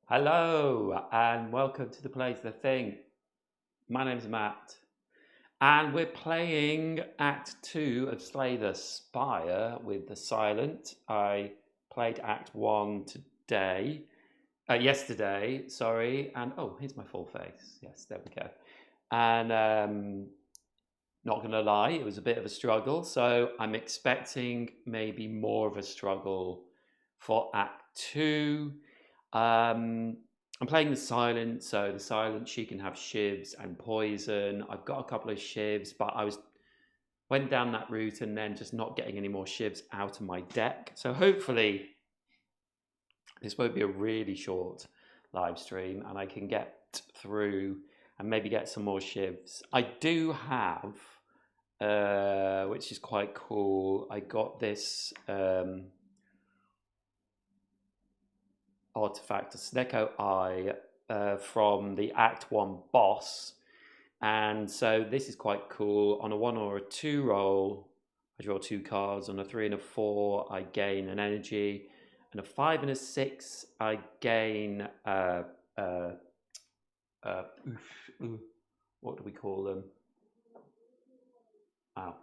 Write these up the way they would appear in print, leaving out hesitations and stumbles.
Hello and welcome to the Plays the Thing. My name's Matt and we're playing Act 2 of Slay the Spire with the Silent. I played Act 1 yesterday, sorry, and oh, here's my full face. Yes, there we go. And not gonna lie, it was a bit of a struggle, so I'm expecting maybe more of a struggle for Act 2. I'm playing the Silent, so the Silent, she can have Shivs and Poison. I've got a couple of Shivs, but went down that route and then just not getting any more Shivs out of my deck. So hopefully this won't be a really short live stream and I can get through and maybe get some more Shivs. I do have, which is quite cool, I got this artifact, a Snecko Eye, from the Act 1 boss. And so this is quite cool. On a 1 or a 2 roll, I draw 2 cards. On a 3 and a 4, I gain an energy. And a 5 and a 6, I gain what do we call them? A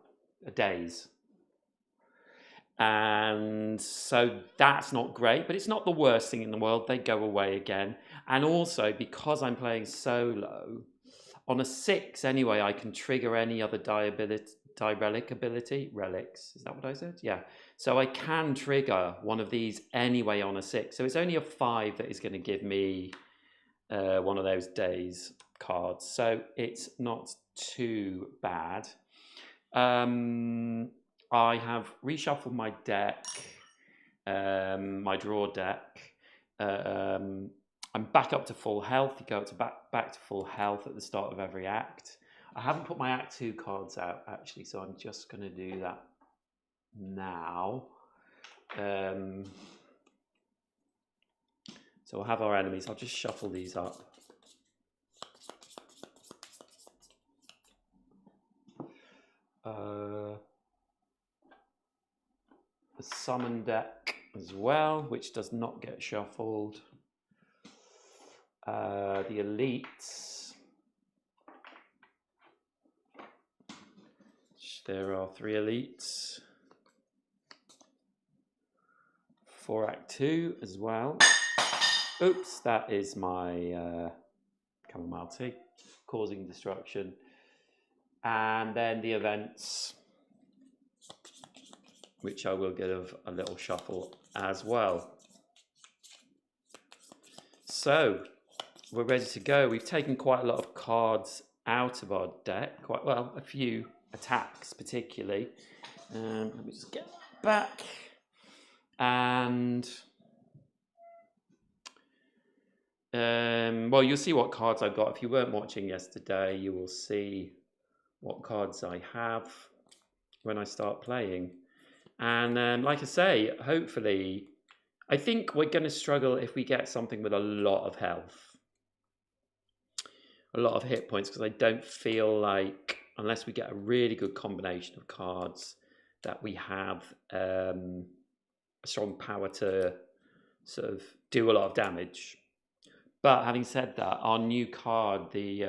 daze. And so that's not great, but it's not the worst thing in the world. They go away again. And also, because I'm playing solo, on a 6 anyway, I can trigger any other relic ability. Relics, is that what I said? Yeah. So I can trigger one of these anyway on a 6. So it's only a 5 that is going to give me one of those days cards. So it's not too bad. I have reshuffled my deck, my draw deck. I'm back up to full health. You go up to back to full health at the start of every act. I haven't put my Act 2 cards out, actually, so I'm just going to do that now. So we'll have our enemies. I'll just shuffle these up. The summon deck as well, which does not get shuffled. The elites. There are 3 elites for Act 2 as well. Oops, that is my chamomile tea causing destruction. And then the events, which I will give a little shuffle as well. So we're ready to go. We've taken quite a lot of cards out of our deck, quite well, a few attacks particularly. Let me just get back. And well, you'll see what cards I've got. If you weren't watching yesterday, you will see what cards I have when I start playing. And like I say, hopefully, I think we're going to struggle if we get something with a lot of health, a lot of hit points, because I don't feel like, unless we get a really good combination of cards, that we have a strong power to sort of do a lot of damage. But having said that, our new card, the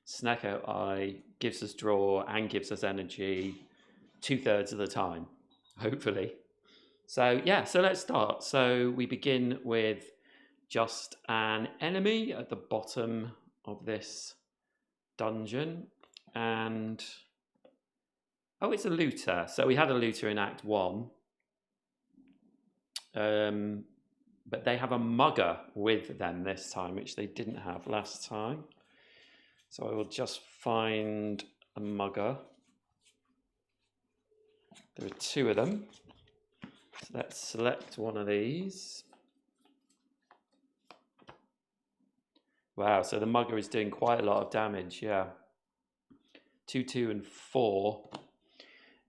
Snecko Eye, gives us draw and gives us energy 2/3 of the time, hopefully. So yeah, so let's start. So we begin with just an enemy at the bottom of this dungeon. And oh, it's a looter. So we had a looter in Act 1. But they have a mugger with them this time, which they didn't have last time. So I will just find a mugger. There are 2 of them. So let's select one of these. Wow, so the mugger is doing quite a lot of damage, yeah. 2, 2, and 4.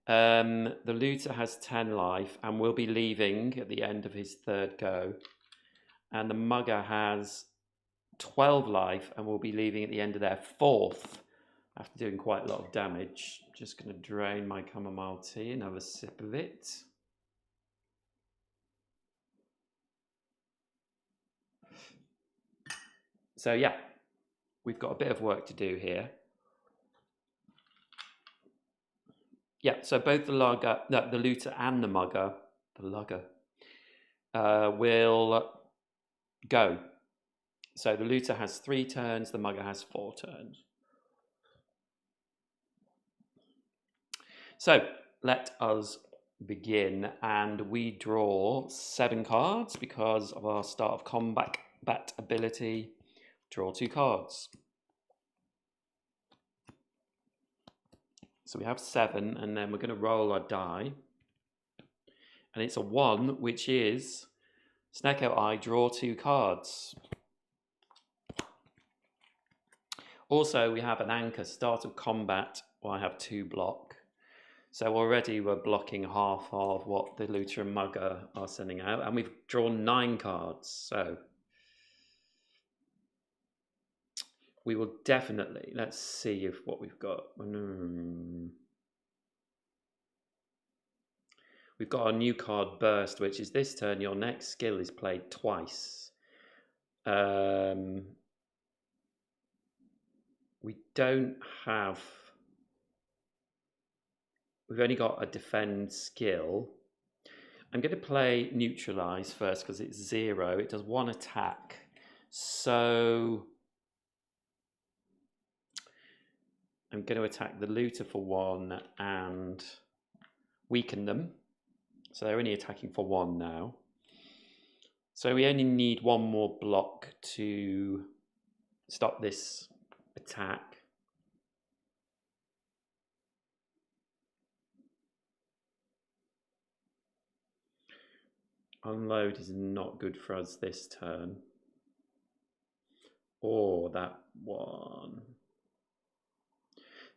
The looter has 10 life and will be leaving at the end of his 3rd go. And the mugger has 12 life and will be leaving at the end of their 4th after doing quite a lot of damage. Just going to drain my chamomile tea and have a sip of it. So yeah, we've got a bit of work to do here. Yeah, so both the looter and the lugger will go. So the looter has 3 turns, the mugger has 4 turns. So let us begin, and we draw 7 cards because of our start of combat ability. Draw 2 cards. So we have 7, and then we're going to roll our die. And it's a 1, which is Snake Out Eye, draw 2 cards. Also, we have an anchor, start of combat, I have 2 block. So already we're blocking half of what the looter and mugger are sending out. And we've drawn 9 cards. So we will definitely, let's see if what we've got. We've got our new card, Burst, which is this turn, your next skill is played twice. We don't have... We've only got a defend skill. I'm going to play Neutralize first because it's 0. It does 1 attack. So I'm going to attack the looter for 1 and weaken them. So they're only attacking for 1 now. So we only need 1 more block to stop this attack. Unload is not good for us this turn. Or that one.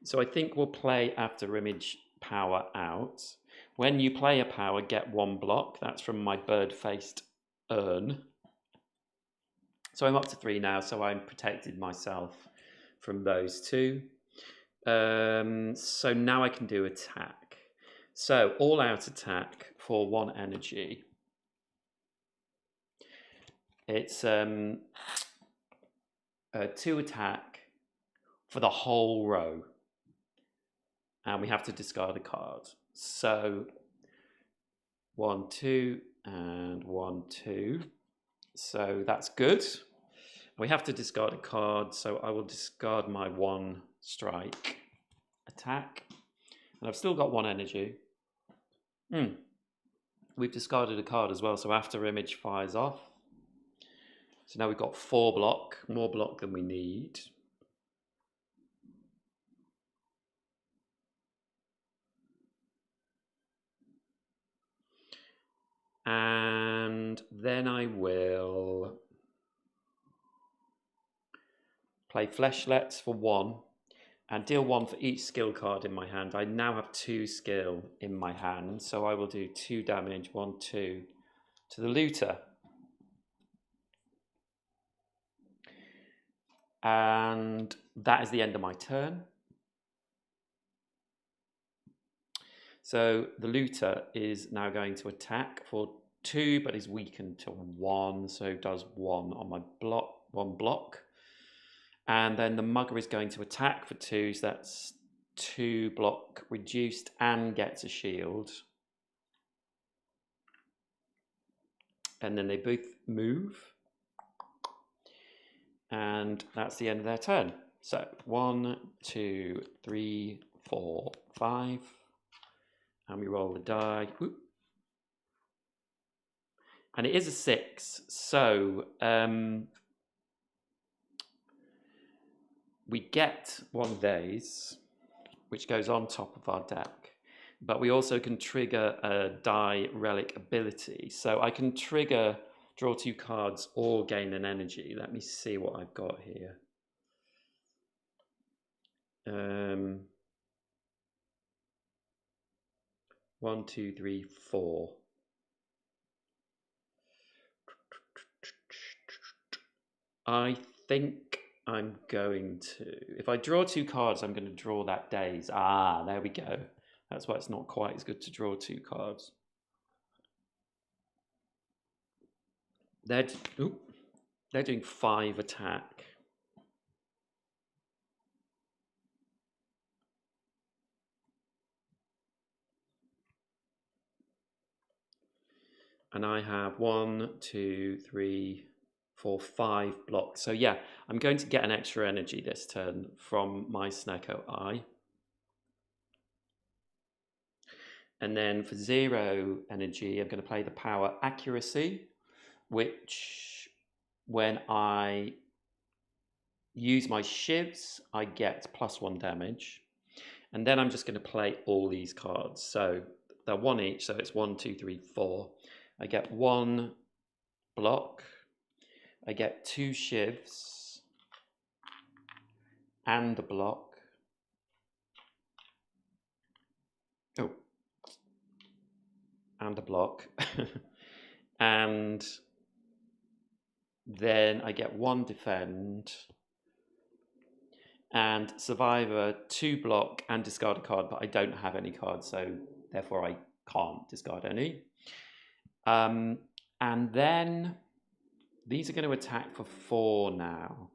So I think we'll play After Image power out. When you play a power, get 1 block. That's from my bird-faced urn. So I'm up to 3 now, so I'm protected myself from those 2. So now I can do attack. So all out attack for 1 energy. It's 2 attack for the whole row. And we have to discard a card. So 1, 2, and 1, 2. So that's good. We have to discard a card, so I will discard my 1 strike attack. And I've still got 1 energy. We've discarded a card as well, so After Image fires off. So now we've got 4 block, more block than we need. And then I will play Fleshlets for 1 and deal 1 for each skill card in my hand. I now have 2 skill in my hand, so I will do 2 damage, 1, 2 to the looter. And that is the end of my turn. So the looter is now going to attack for 2, but is weakened to 1, so does 1 on my block, 1 block. And then the mugger is going to attack for 2, so that's 2 block reduced and gets a shield. And then they both move. And that's the end of their turn. So 1, 2, 3, 4, 5. And we roll the die. Whoop. And it is a 6. So we get 1 of these, which goes on top of our deck. But we also can trigger a die relic ability. So I can trigger draw 2 cards or gain an energy. Let me see what I've got here. 1, 2, 3, 4. I think I'm going to... If I draw 2 cards, I'm going to draw that daze. Ah, there we go. That's why it's not quite as good to draw 2 cards. They're doing 5 attack. And I have 1, 2, 3, 4, 5 blocks. So yeah, I'm going to get an extra energy this turn from my Snecko Eye. And then for 0 energy, I'm going to play the power Accuracy, which when I use my Shivs, I get +1 damage. And then I'm just going to play all these cards. So they're 1 each, so it's 1, 2, 3, 4. I get 1 block. I get 2 Shivs and a block. Oh, and a block. And then I get 1 defend and Survivor, 2 block and discard a card, but I don't have any cards, so therefore I can't discard any. And then these are going to attack for 4 now.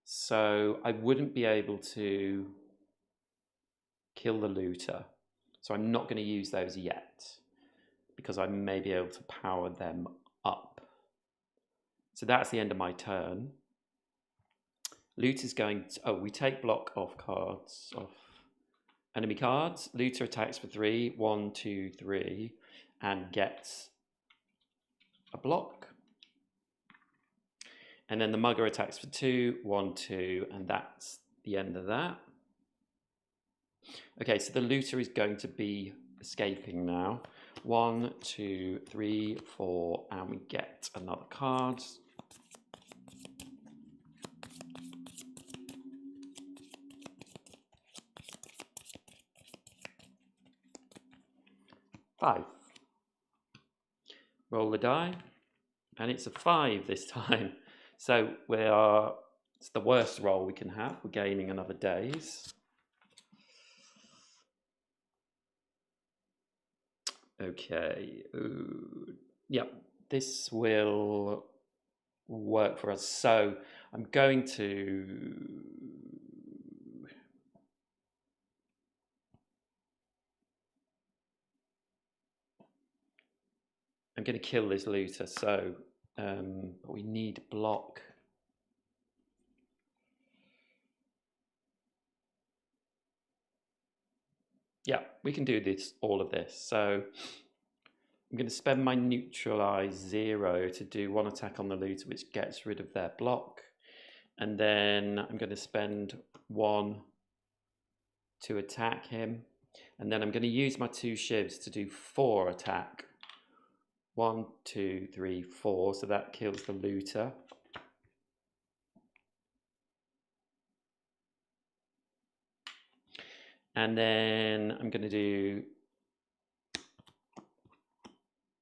So I wouldn't be able to kill the looter. So I'm not going to use those yet because I may be able to power them up. So that's the end of my turn. Looter's going to, oh, we take block off cards, off enemy cards. Looter attacks for 3, 1, 2, 3, and gets a block. And then the mugger attacks for 2, 1, 2, and that's the end of that. Okay, so the looter is going to be escaping now. 1, 2, 3, 4, and we get another card. Five. Roll the die, and it's a 5 this time. So it's the worst roll we can have. We're gaining another days. Okay. Ooh. Yep, this will work for us. So I'm going to kill this looter. So but we need block. Yeah, we can do this, all of this. So I'm going to spend my neutralize 0 to do 1 attack on the looter, which gets rid of their block. And then I'm going to spend 1 to attack him. And then I'm going to use my 2 Shivs to do 4 attack. 1, 2, 3, 4. So that kills the looter. And then I'm going to do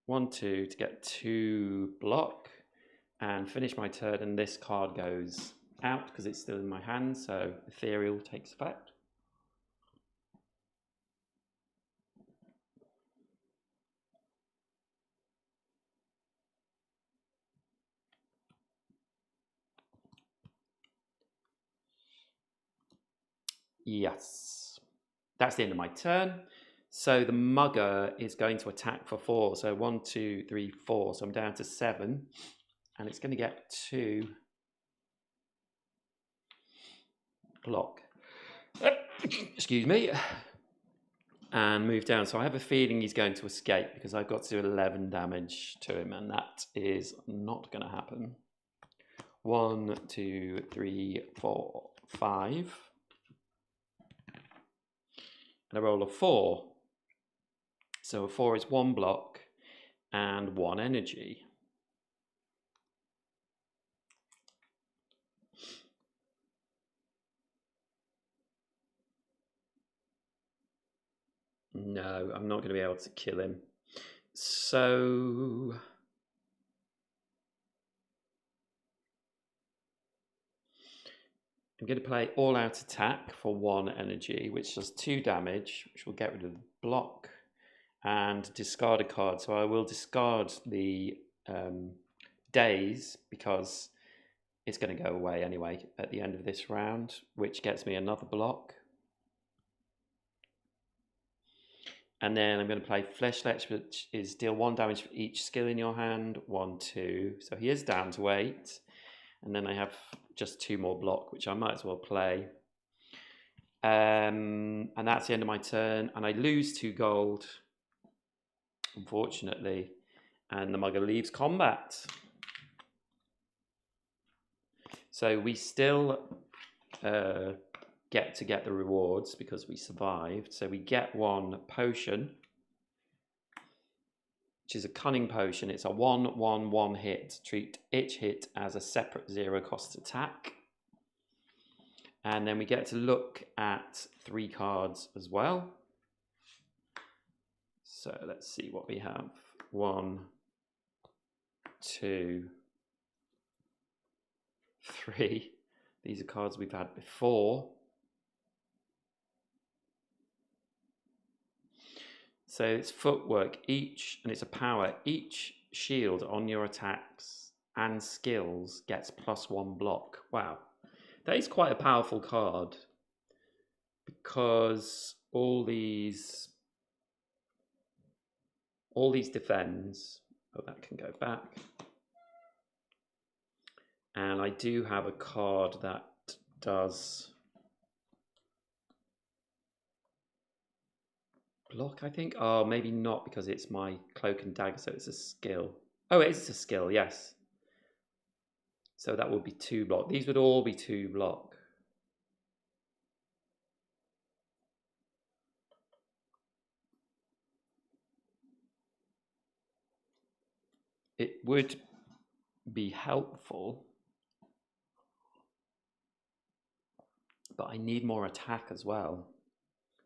1, 2 to get 2 block and finish my turn. And this card goes out because it's still in my hand. So Ethereal takes effect. Yes, that's the end of my turn. So the mugger is going to attack for 4. So 1, 2, 3, 4. So I'm down to 7. And it's going to get 2 block. Excuse me. And move down. So I have a feeling he's going to escape because I've got to do 11 damage to him. And that is not going to happen. 1, 2, 3, 4, 5. And I roll a 4. So a 4 is 1 block and 1 energy. No, I'm not going to be able to kill him. So I'm going to play All Out Attack for 1 energy, which does 2 damage, which will get rid of the block and discard a card. So I will discard the days because it's going to go away anyway at the end of this round, which gets me another block. And then I'm going to play Fleshletch, which is deal 1 damage for each skill in your hand. 1, 2. So he is down to 8. And then I have just 2 more block, which I might as well play. And that's the end of my turn. And I lose 2 gold, unfortunately. And the Mugger leaves combat. So we still get the rewards because we survived. So we get 1 potion, which is a cunning potion. It's a 1/1/1 hit. Treat each hit as a separate 0-cost attack. And then we get to look at 3 cards as well. So let's see what we have. 1, 2, 3. These are cards we've had before. So it's footwork each, and it's a power. Each shield on your attacks and skills gets +1 block. Wow. That is quite a powerful card because all these defends. Oh, that can go back. And I do have a card that does block, I think. Oh, maybe not because it's my cloak and dagger, so it's a skill. Oh, it is a skill, yes. So that would be 2 block. These would all be 2 block. It would be helpful, but I need more attack as well.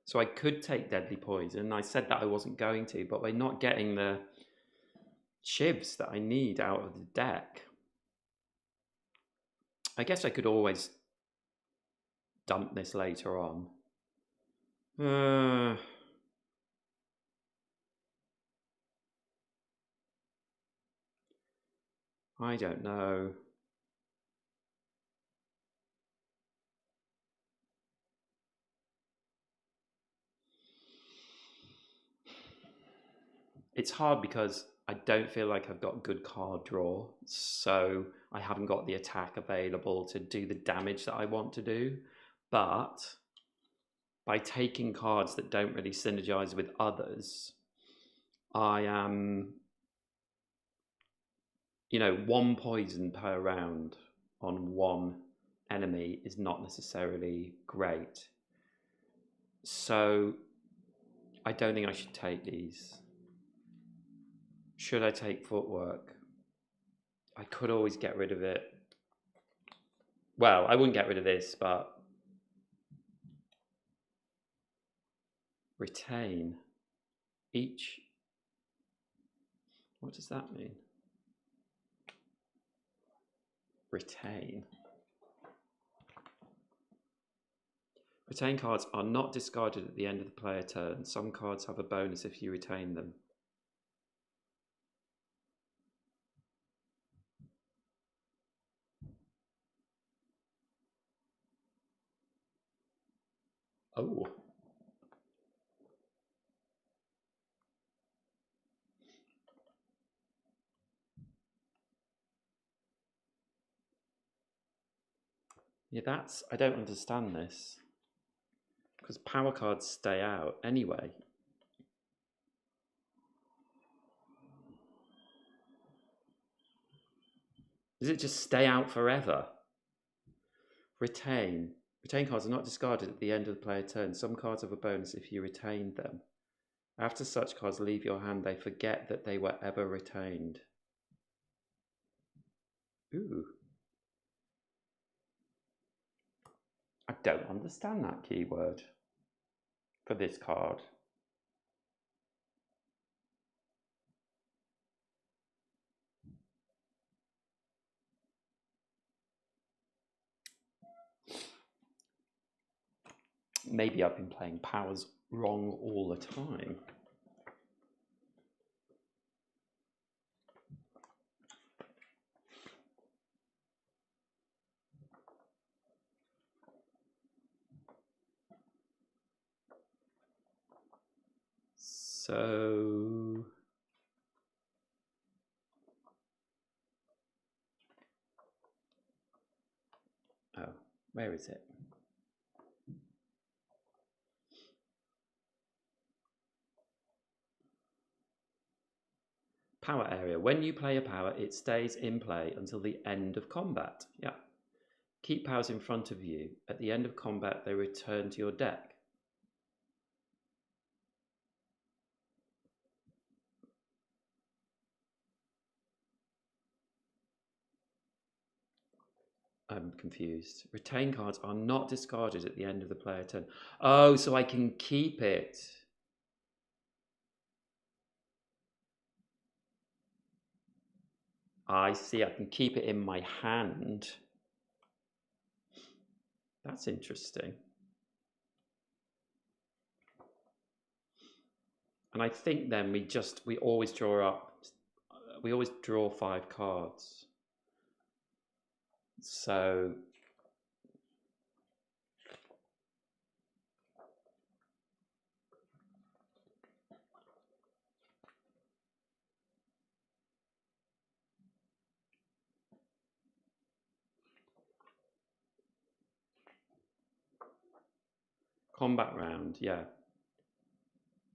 So I could take Deadly Poison. I said that I wasn't going to, but we're not getting the Shivs that I need out of the deck. I guess I could always dump this later on. I don't know. It's hard because I don't feel like I've got good card draw, so I haven't got the attack available to do the damage that I want to do. But by taking cards that don't really synergize with others, I am, 1 poison per round on 1 enemy is not necessarily great. So I don't think I should take these. Should I take footwork? I could always get rid of it. Well, I wouldn't get rid of this, but retain each. What does that mean? Retain. Retain cards are not discarded at the end of the player turn. Some cards have a bonus if you retain them. Oh. Yeah, I don't understand this. Because power cards stay out anyway. Does it just stay out forever? Retain. Retain cards are not discarded at the end of the player turn. Some cards have a bonus if you retain them. After such cards leave your hand, they forget that they were ever retained. Ooh. I don't understand that keyword for this card. Maybe I've been playing powers wrong all the time. So oh, where is it? Power area. When you play a power, it stays in play until the end of combat. Yeah. Keep powers in front of you. At the end of combat, they return to your deck. I'm confused. Retain cards are not discarded at the end of the player turn. Oh, so I can keep it. I see, I can keep it in my hand. That's interesting. And I think then we always draw 5 cards. So combat round, yeah.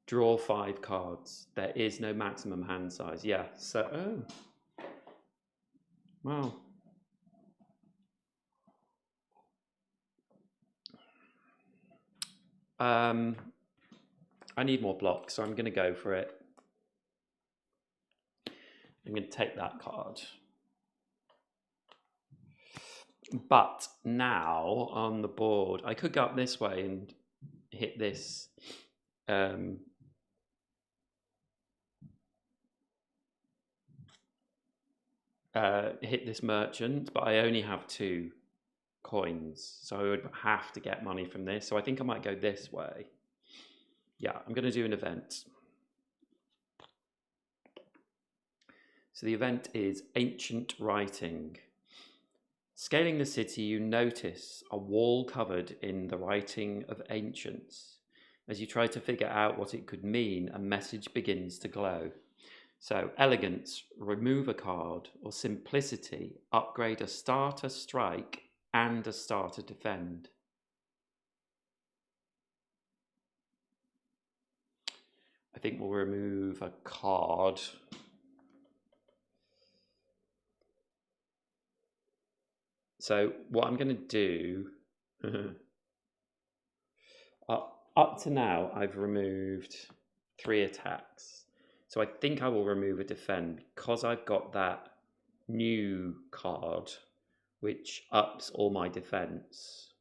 Draw 5 cards. There is no maximum hand size. Yeah. So oh. Wow. I need more blocks, so I'm going to go for it. I'm going to take that card. But now on the board, I could go up this way and hit this. Hit this merchant, but I only have 2 coins, so I would have to get money from this. So I think I might go this way. Yeah, I'm going to do an event. So the event is Ancient Writing. Scaling the city, you notice a wall covered in the writing of ancients. As you try to figure out what it could mean, a message begins to glow. So, elegance, remove a card, or simplicity, upgrade a starter strike and a starter defend. I think we'll remove a card. So what I'm going to do, up to now, I've removed 3 attacks. So I think I will remove a defend because I've got that new card, which ups all my defense.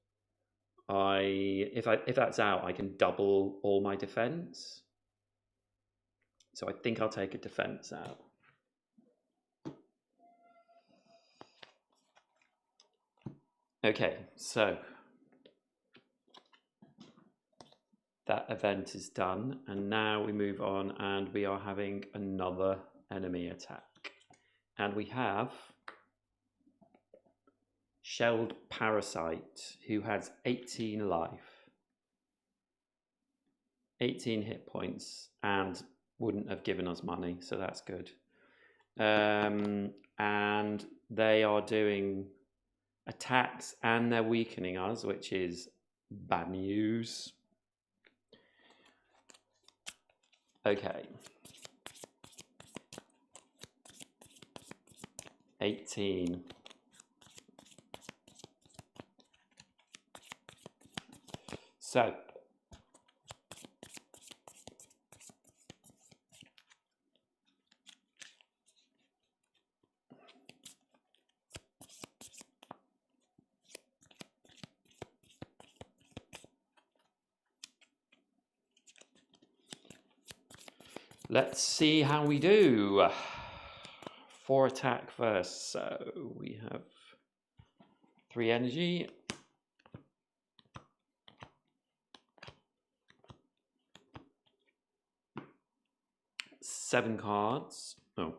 If that's out, I can double all my defense. So I think I'll take a defense out. Okay, so that event is done, and now we move on and we are having another enemy attack. And we have Shelled Parasite, who has 18 life, 18 hit points, and wouldn't have given us money, so that's good. And they are doing attacks and they're weakening us, which is bad news. Okay. 18. So let's see how we do. 4 attack first. So we have 3 energy. Seven cards. Oh.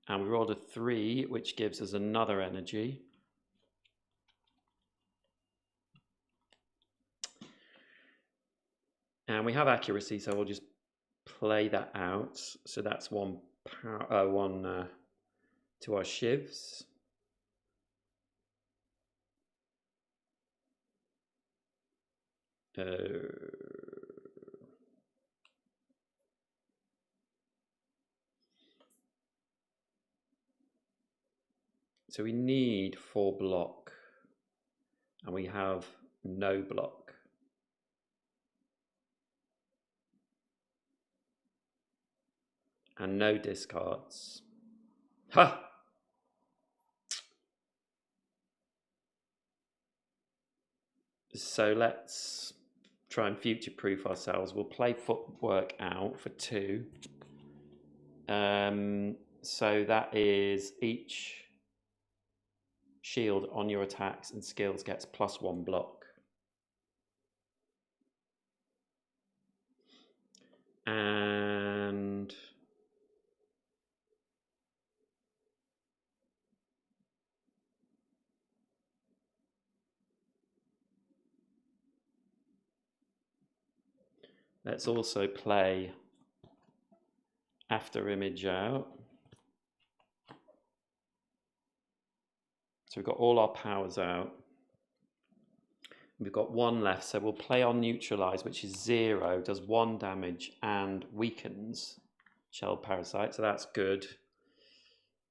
And we rolled a 3, which gives us another energy. And we have accuracy, so we'll just play that out. So that's one to our Shivs. So we need 4 block, and we have no block. And no discards. Ha! So let's try and future-proof ourselves. We'll play footwork out for 2. So that is each shield on your attacks and skills gets +1 block. And let's also play after image out. So we've got all our powers out. We've got 1 left, so we'll play on neutralize, which is 0, does 1 damage and weakens shell parasite, so that's good.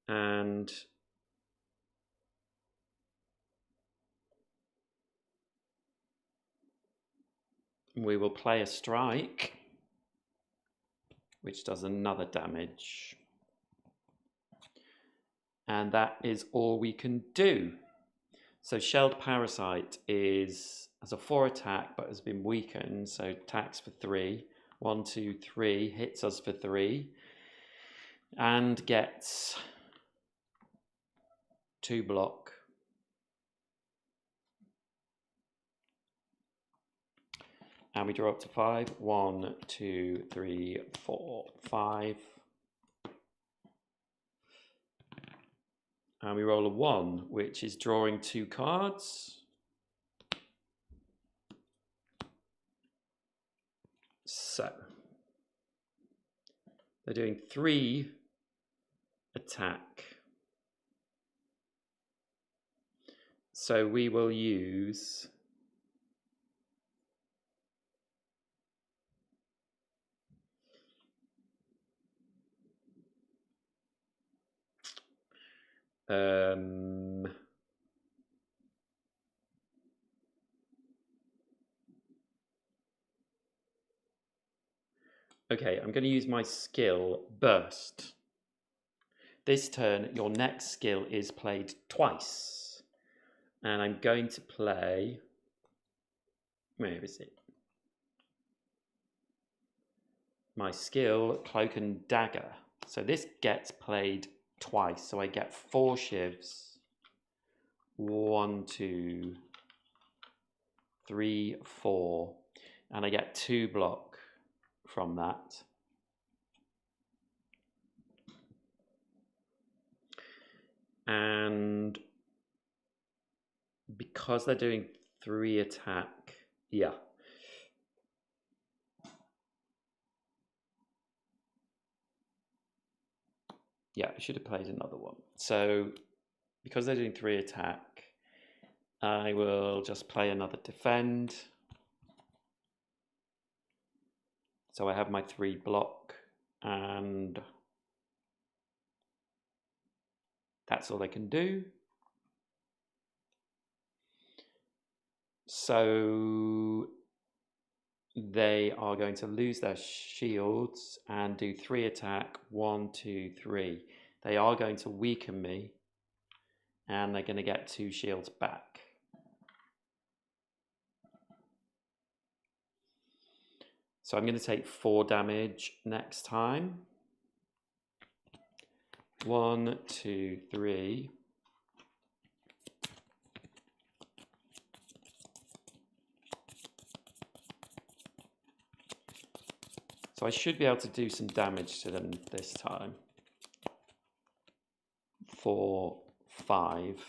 And we will play a strike, which does another damage. And that is all we can do. So Shelled Parasite has a 4 attack, but has been weakened, so attacks for 3. 1, 2, 3, hits us for 3. And gets 2 block. And we draw up to 5. 1, 2, 3, 4, 5. And we roll a 1, which is drawing 2 cards. So they're doing 3 attack. So we will use okay, I'm going to use my skill Burst. This turn, your next skill is played twice. And I'm going to play, where is it? My skill, Cloak and Dagger. So this gets played twice. So I get 4 Shivs. 1, 2, 3, 4. And I get 2 block from that. And because they're doing 3 attack, yeah. Yeah, I should have played another one. So because they're doing 3 attack, I will just play another defend. So I have my 3 block, and that's all they can do. So they are going to lose their shields and do 3 attack. 1, 2, 3. They are going to weaken me, and they're going to get 2 shields back. So I'm going to take 4 damage next time. 1, 2, 3. So I should be able to do some damage to them this time. 4, 5.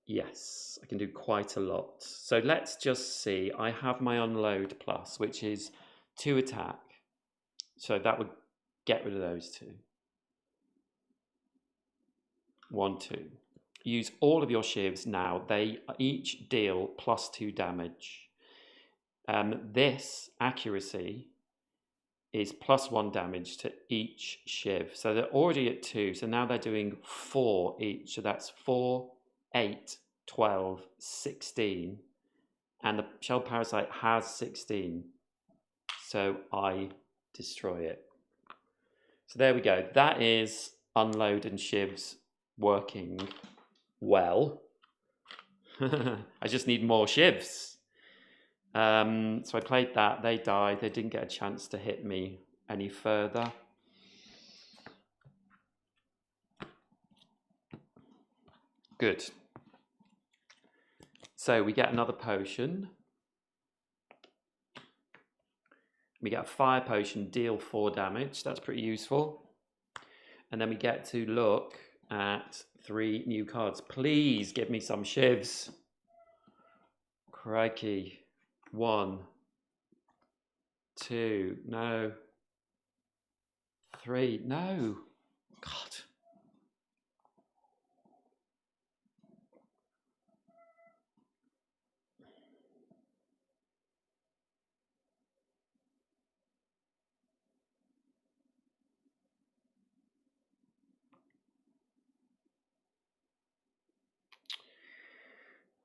Yes, I can do quite a lot. So let's just see. I have my unload plus, which is 2 attack. So that would get rid of those 2. 1, 2. Use all of your shivs now. They each deal +2 damage. This accuracy is +1 damage to each shiv. So they're already at 2. So now they're doing 4 each. So that's 4, 8, 12, 16. And the shell parasite has 16. So I destroy it. So there we go. That is unload and shivs working well. I just need more shivs. So I played that. They died. They didn't get a chance to hit me any further. Good. So we get another potion. We get a fire potion, deal 4 damage. That's pretty useful. And then we get to look at 3 new cards. Please give me some shivs. Crikey. 1, 2, no. 3, no. God.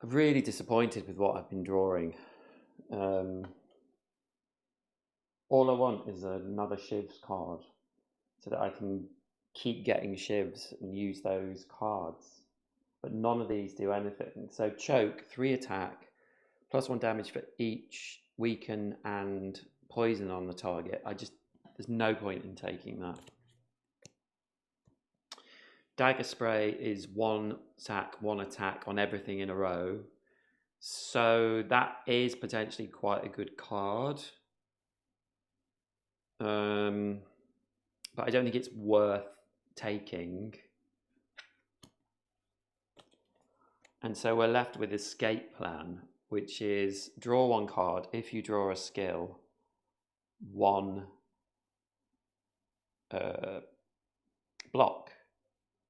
I'm really disappointed with what I've been drawing. All I want is another Shivs card so that I can keep getting Shivs and use those cards. But none of these do anything. So choke, 3 attack, +1 damage for each weaken and poison on the target. There's no point in taking that. Dagger spray is 1 attack on everything in a row. So that is potentially quite a good card. But I don't think it's worth taking. And so we're left with escape plan, which is draw 1 card. If you draw a skill, 1 block.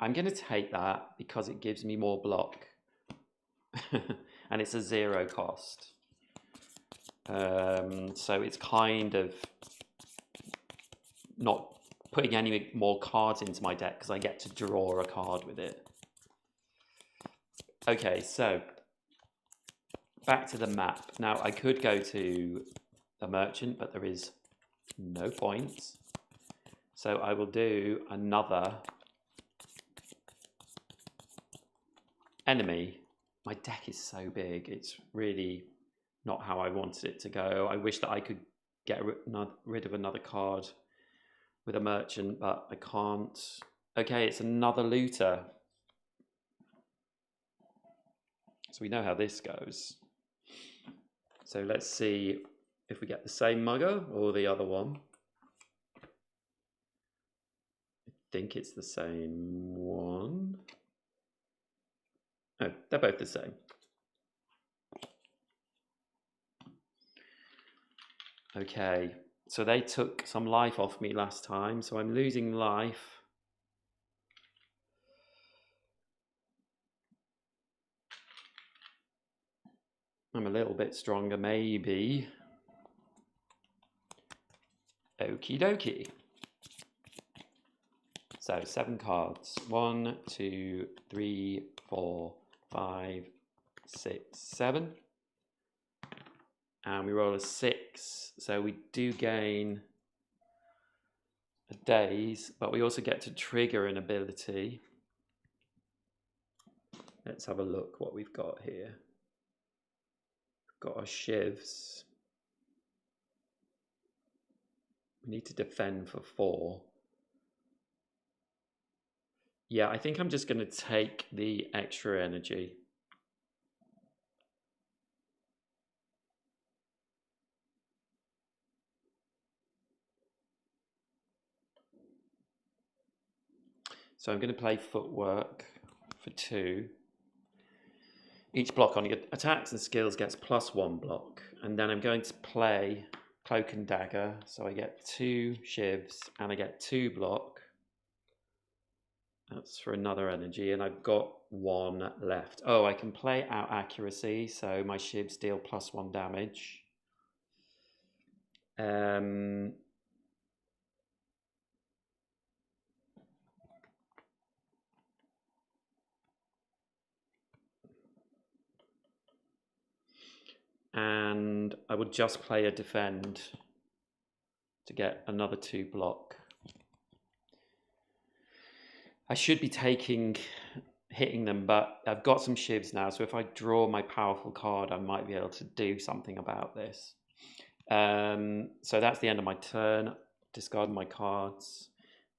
I'm going to take that because it gives me more block. And it's a 0 cost. So it's kind of not putting any more cards into my deck because I get to draw a card with it. Okay, so back to the map. Now I could go to a merchant, but there is no point. So I will do another enemy. My deck is so big, it's really not how I wanted it to go. I wish that I could get rid of another card with a merchant, but I can't. Okay, it's another looter. So we know how this goes. So let's see if we get the same mugger or the other one. I think it's the same one. Oh, they're both the same. Okay, so they took some life off me last time, so I'm losing life. I'm a little bit stronger, maybe. Okie dokie. So 7 cards. 1, 2, 3, 4, 5, 6, 7. And we roll a 6. So we do gain a daze, but we also get to trigger an ability. Let's have a look what we've got here. We've got our shivs. We need to defend for 4. Yeah, I think I'm just going to take the extra energy. So I'm going to play footwork for 2. Each block on your attacks and skills gets +1 block. And then I'm going to play Cloak and Dagger. So I get 2 Shivs and I get 2 block. That's for another energy. And I've got 1 left. Oh, I can play out accuracy. So my Shivs deal +1 damage. And I would just play a defend to get another 2 block. I should be hitting them, but I've got some Shivs now, so if I draw my powerful card, I might be able to do something about this. So that's the end of my turn. Discard my cards.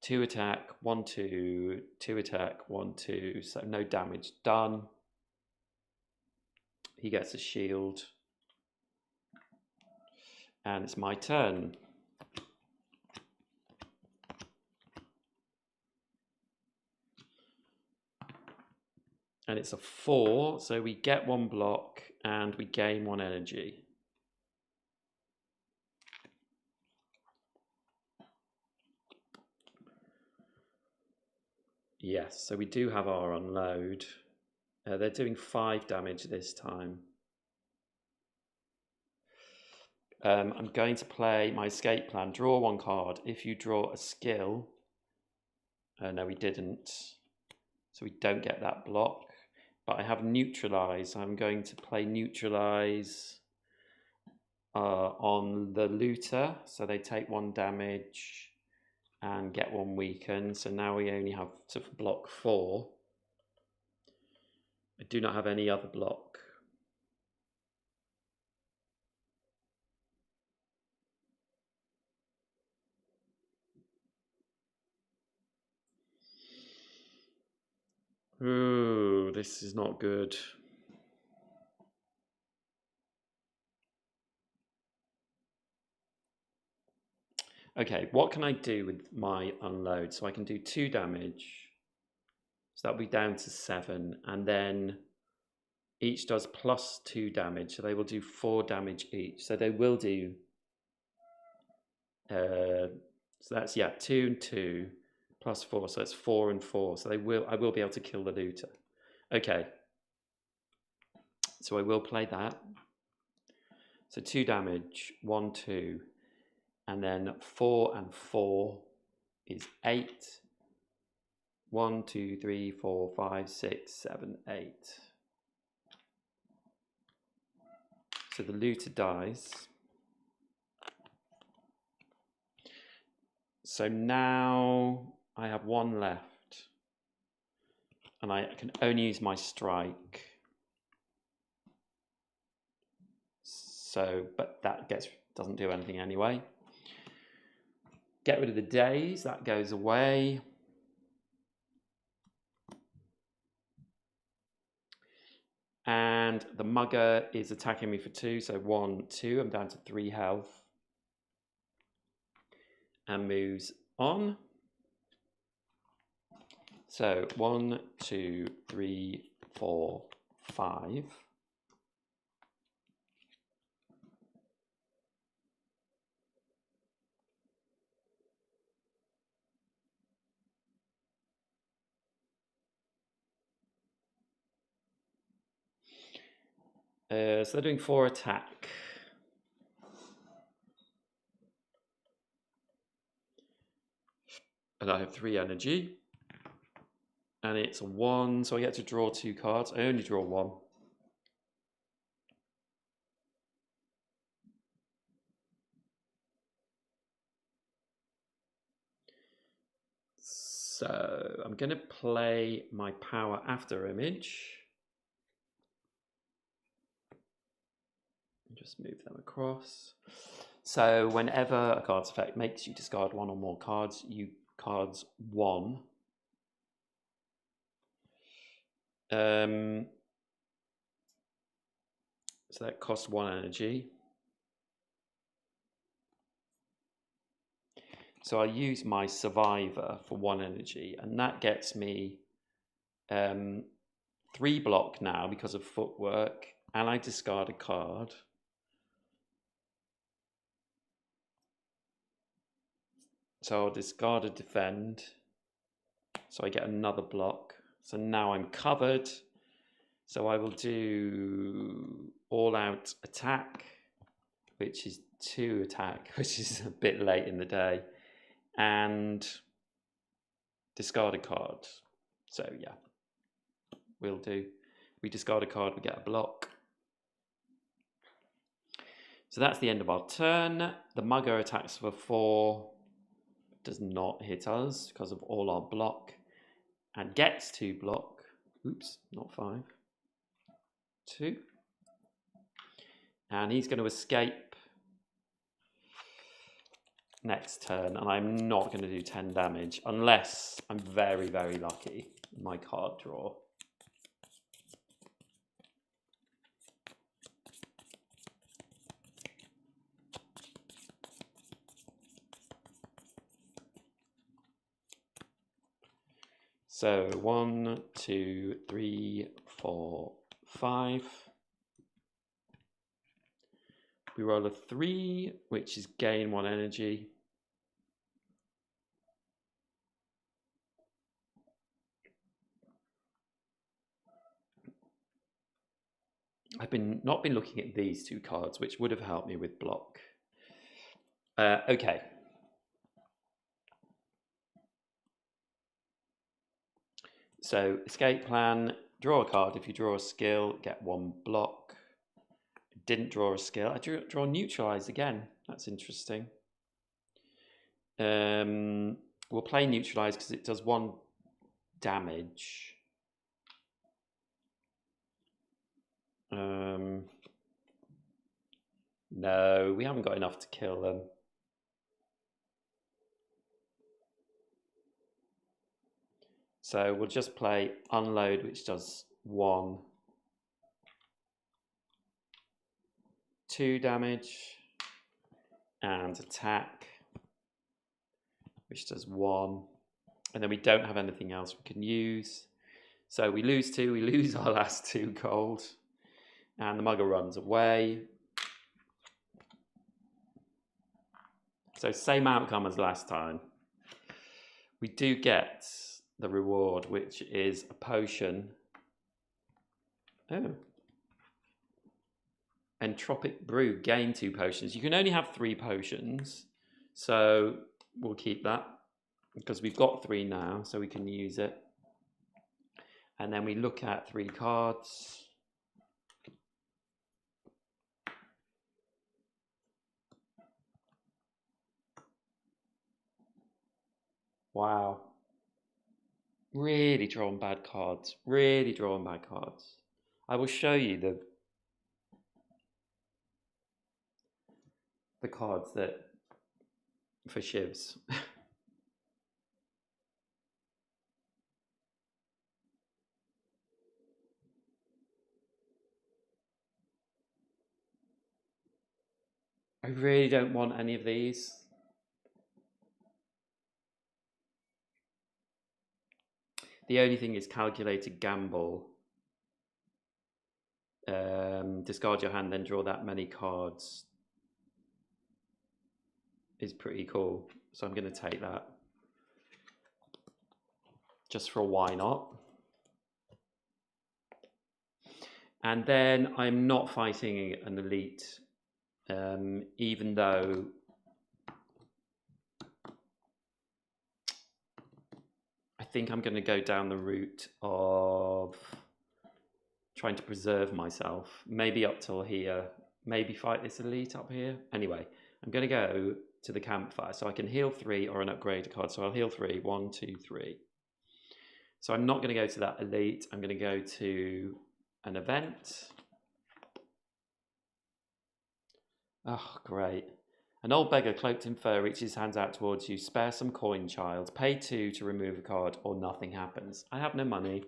2 attack, 1, 2, 2 attack, 1, 2, so no damage done. He gets a shield. And it's my turn. And it's a 4, so we get 1 block and we gain 1 energy. Yes, so we do have our unload. They're doing 5 damage this time. I'm going to play my escape plan. Draw 1 card. If you draw a skill, no, we didn't. So we don't get that block. But I have neutralize. I'm going to play neutralize on the looter. So they take 1 damage and get 1 weaken. So now we only have to block 4. I do not have any other block. Ooh, this is not good. Okay, what can I do with my unload? So I can do 2 damage. So that'll be down to 7. And then each does +2 damage. So they will do 4 damage each. So they will do, so that's, 2 and 2 +4. So it's 4 and 4. So I will be able to kill the looter. Okay. So I will play that. So 2 damage, 1, 2. And then 4 and 4 is 8. 1, 2, 3, 4, 5, 6, 7, 8. So the looter dies. So now I have 1 left. And I can only use my strike. So, but that doesn't do anything anyway. Get rid of the daze, that goes away. And the mugger is attacking me for 2, so 1, 2, I'm down to 3 health. And moves on. So 1, 2, 3, 4, 5. So they're doing 4 attack. And I have 3 energy. And it's a 1, so I get to draw 2 cards. I only draw 1. So I'm going to play my power after image. Just move them across. So whenever a card's effect makes you discard 1 or more cards, you cards 1. So that costs 1 energy. So I use my survivor for 1 energy, and that gets me 3 block now because of footwork, and I discard a card. So I'll discard a defend. So I get another block. So now I'm covered. So I will do all out attack, which is 2 attack, which is a bit late in the day, and discard a card. So yeah, we'll do. We discard a card, we get a block. So that's the end of our turn. The mugger attacks for 4, does not hit us because of all our block, and gets 2 block. Oops, not 5. 2. And he's going to escape next turn, and I'm not going to do 10 damage unless I'm very, very lucky in my card draw. So 1, 2, 3, 4, 5. We roll a 3, which is gain 1 energy. I've not been looking at these 2 cards, which would have helped me with block. Okay. So escape plan, draw a card. If you draw a skill, get 1 block. Didn't draw a skill. I draw neutralize again. That's interesting. We'll play neutralize because it does 1 damage. No, we haven't got enough to kill them. So we'll just play unload, which does 1, 2 damage, and attack, which does 1. And then we don't have anything else we can use. So we lose 2, we lose our last 2 gold. And the mugger runs away. So same outcome as last time. We do get the reward, which is a potion. Oh. Entropic Brew, gain 2 potions. You can only have 3 potions. So we'll keep that because we've got 3 now, so we can use it. And then we look at 3 cards. Wow. Really drawing bad cards. Really drawing bad cards. I will show you the cards that for Shivs. I really don't want any of these. The only thing is calculated gamble. Discard your hand, then draw that many cards. Is pretty cool. So I'm going to take that. Just for a why not. And then I'm not fighting an elite, even though I think I'm going to go down the route of trying to preserve myself. Maybe up till here. Maybe fight this elite up here. Anyway, I'm going to go to the campfire. So I can heal 3 or an upgrade card. So I'll heal 3. 1, 2, 3. So I'm not going to go to that elite. I'm going to go to an event. Oh, great. An old beggar cloaked in fur reaches his hands out towards you. Spare some coin, child. Pay 2 to remove a card or nothing happens. I have no money.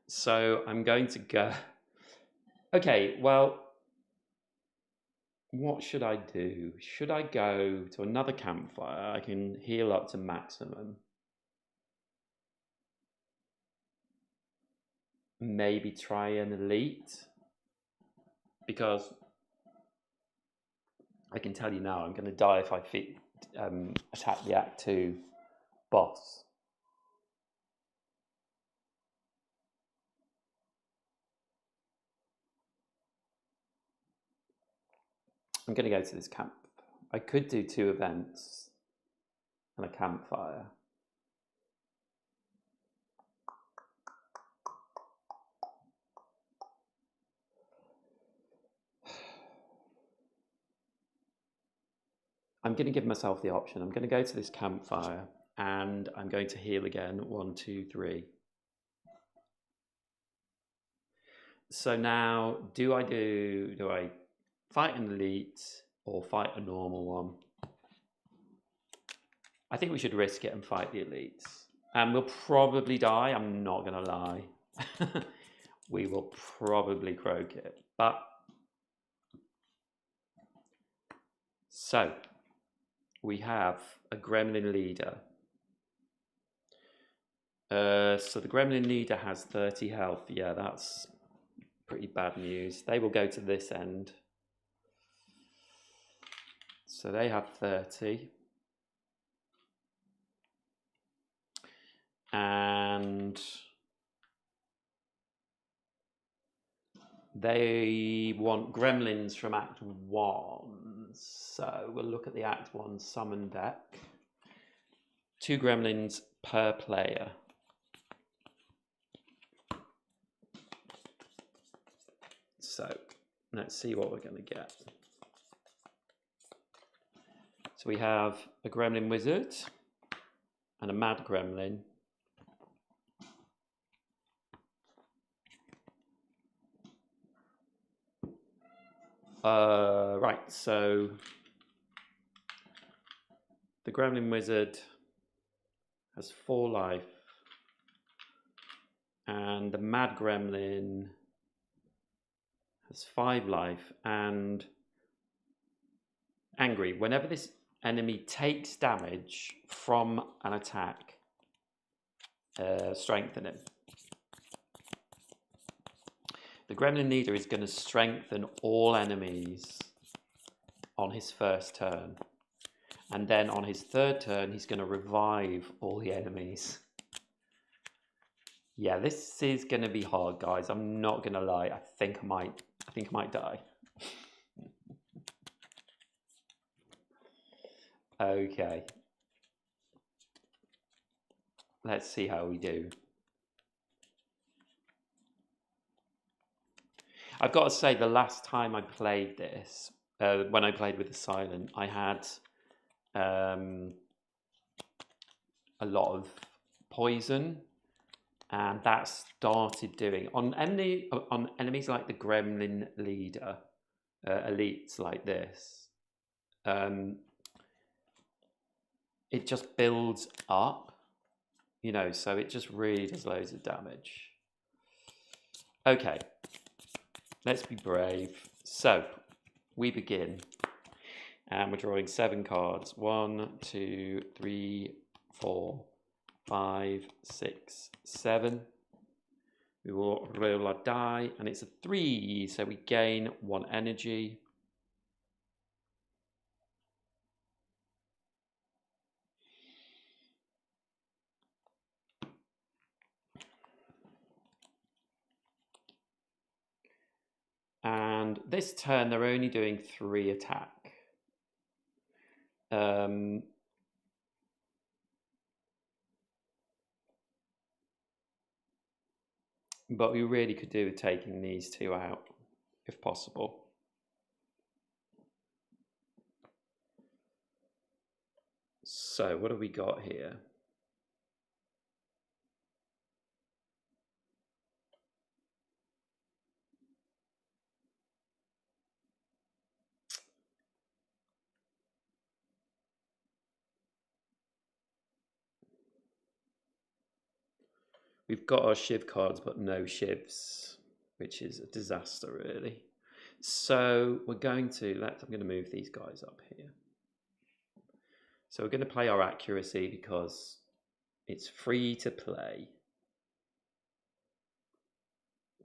So I'm going to go. Okay, well, what should I do? Should I go to another campfire? I can heal up to maximum. maybe try an elite, because I can tell you now I'm going to die if I attack the Act 2 boss. I'm going to go to this camp. I could do 2 events and a campfire. I'm going to give myself the option. I'm going to go to this campfire and I'm going to heal again. 1, 2, 3. So now, do I fight an elite or fight a normal one? I think we should risk it and fight the elites. And we'll probably die, I'm not going to lie. We will probably croak it. But, so, we have a gremlin leader. So the gremlin leader has 30 health. Yeah, that's pretty bad news. They will go to this end. So they have 30. And they want gremlins from Act 1. So we'll look at the Act 1 summon deck. 2 gremlins per player. So let's see what we're going to get. So we have a gremlin wizard and a mad gremlin. Right, so the gremlin wizard has 4 life and the mad gremlin has 5 life. And angry, whenever this enemy takes damage from an attack, strengthen him. The gremlin leader is going to strengthen all enemies on his first turn. And then on his 3rd turn, he's going to revive all the enemies. Yeah, this is going to be hard, guys. I'm not going to lie. I think I might die. Okay. Let's see how we do. I've got to say, the last time I played this, when I played with the Silent, I had a lot of poison, and that started doing on enemies like the gremlin leader, elites like this. It just builds up, you know, so it just really does loads of damage. Okay, let's be brave. So we begin, and we're drawing 7 cards. 1, 2, 3, 4, 5, 6, 7. We will roll our die, and it's a 3, so we gain 1 energy. And this turn, they're only doing 3 attack. But we really could do with taking these 2 out, if possible. So what have we got here? We've got our Shiv cards, but no Shivs, which is a disaster, really. So we're going to, I'm going to move these guys up here. So we're going to play our accuracy because it's free to play.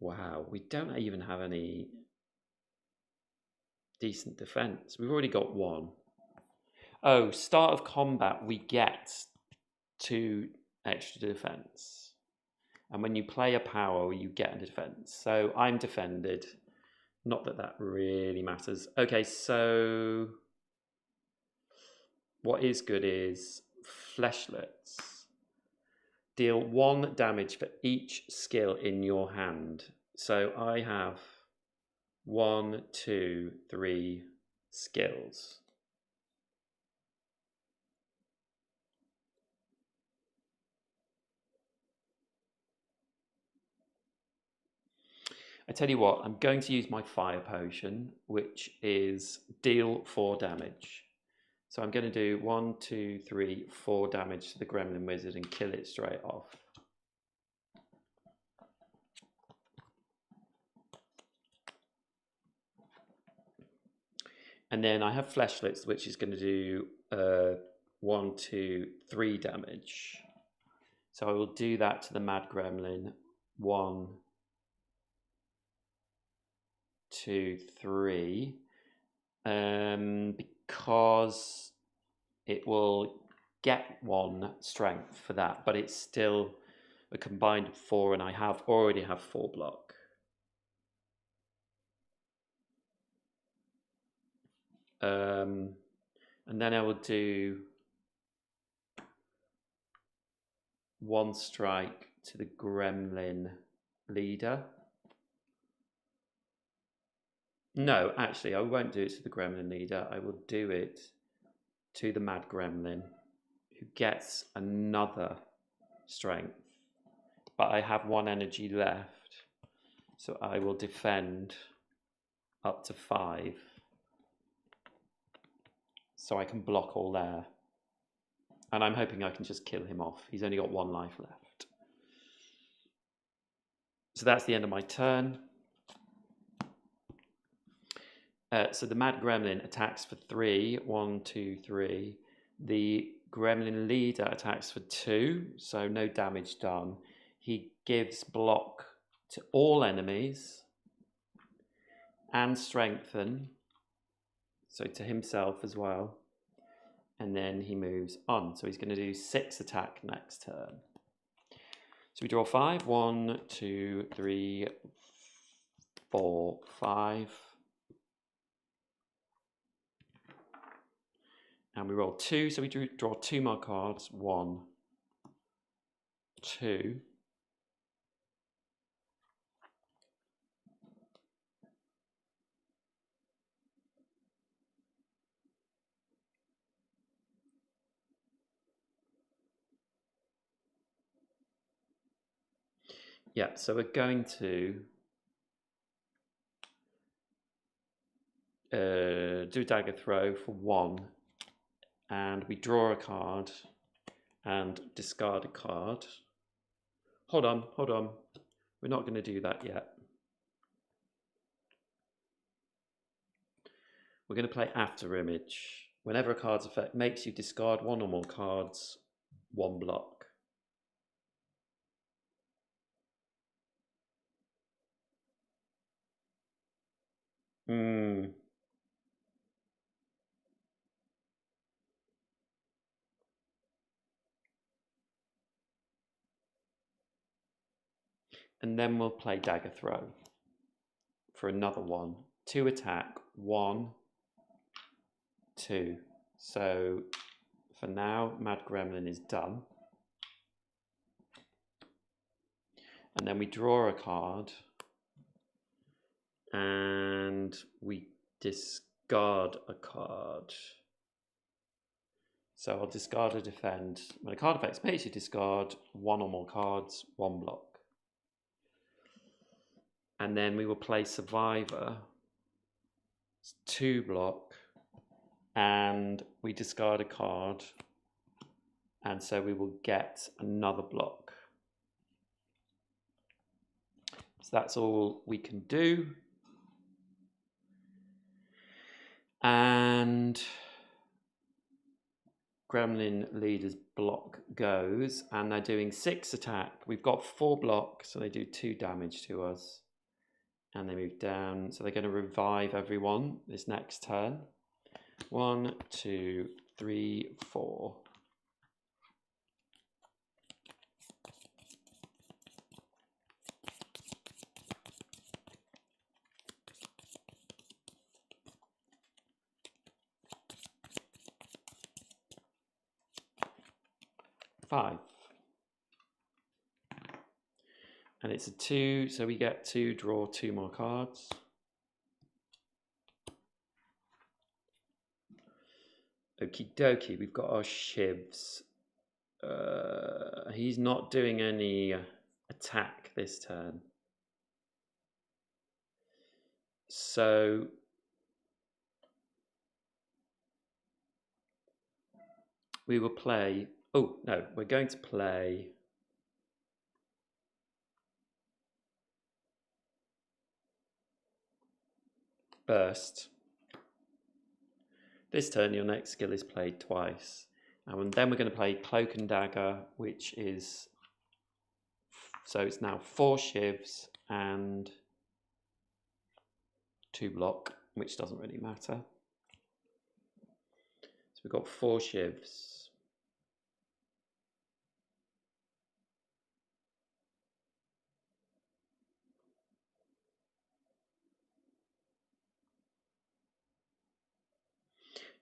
Wow, we don't even have any decent defense. We've already got one. Oh, start of combat, we get 2 extra defense. And when you play a power, you get a defense. So I'm defended. Not that that really matters. Okay, so what is good is fleshlets. Deal 1 damage for each skill in your hand. So I have 1, 2, 3 skills. I tell you what, I'm going to use my fire potion, which is deal 4 damage. So I'm going to do 1, 2, 3, 4 damage to the gremlin wizard and kill it straight off. And then I have fleshlets, which is going to do 1, 2, 3 damage. So I will do that to the mad gremlin. 1, 2, 3. Because it will get 1 strength for that, but it's still a combined 4, and I already have 4 block. And then I will do 1 strike to the gremlin leader. No, actually, I won't do it to the gremlin leader. I will do it to the mad gremlin, who gets another strength. But I have 1 energy left, so I will defend up to 5. So I can block all there. And I'm hoping I can just kill him off. He's only got 1 life left. So that's the end of my turn. So the mad gremlin attacks for 3. 1, 2, 3. The gremlin leader attacks for 2, so no damage done. He gives block to all enemies and strengthen, so to himself as well. And then he moves on. So he's going to do 6 attack next turn. So we draw 5. 1, 2, 3, 4, 5. And we roll 2, so we draw 2 more cards. 1, 2. Yeah, so we're going to do dagger throw for 1, and we draw a card and discard a card. Hold on. We're not going to do that yet. We're going to play After Image. Whenever a card's effect makes you discard 1 or more cards, 1 block. And then we'll play Dagger Throw for another 1. 2 attack, 1, 2. So for now, Mad Gremlin is done. And then we draw a card and we discard a card. So I'll discard or defend. When a card effect makes you discard 1 or more cards, 1 block. And then we will play Survivor. It's 2 block. And we discard a card. And so we will get another block. So that's all we can do. And Gremlin leader's block goes, and they're doing 6 attack. We've got 4 blocks, so they do 2 damage to us. And they move down, so they're going to revive everyone this next turn. 1, 2, 3, 4. Five. And it's a 2, so we get to draw 2 more cards. Okie dokie, we've got our Shivs. He's not doing any attack this turn. So we will play, oh no, we're going to play Burst. This turn your next skill is played twice. And then we're going to play Cloak and Dagger, which is, so it's now 4 Shivs and 2 block, which doesn't really matter. So we've got 4 Shivs.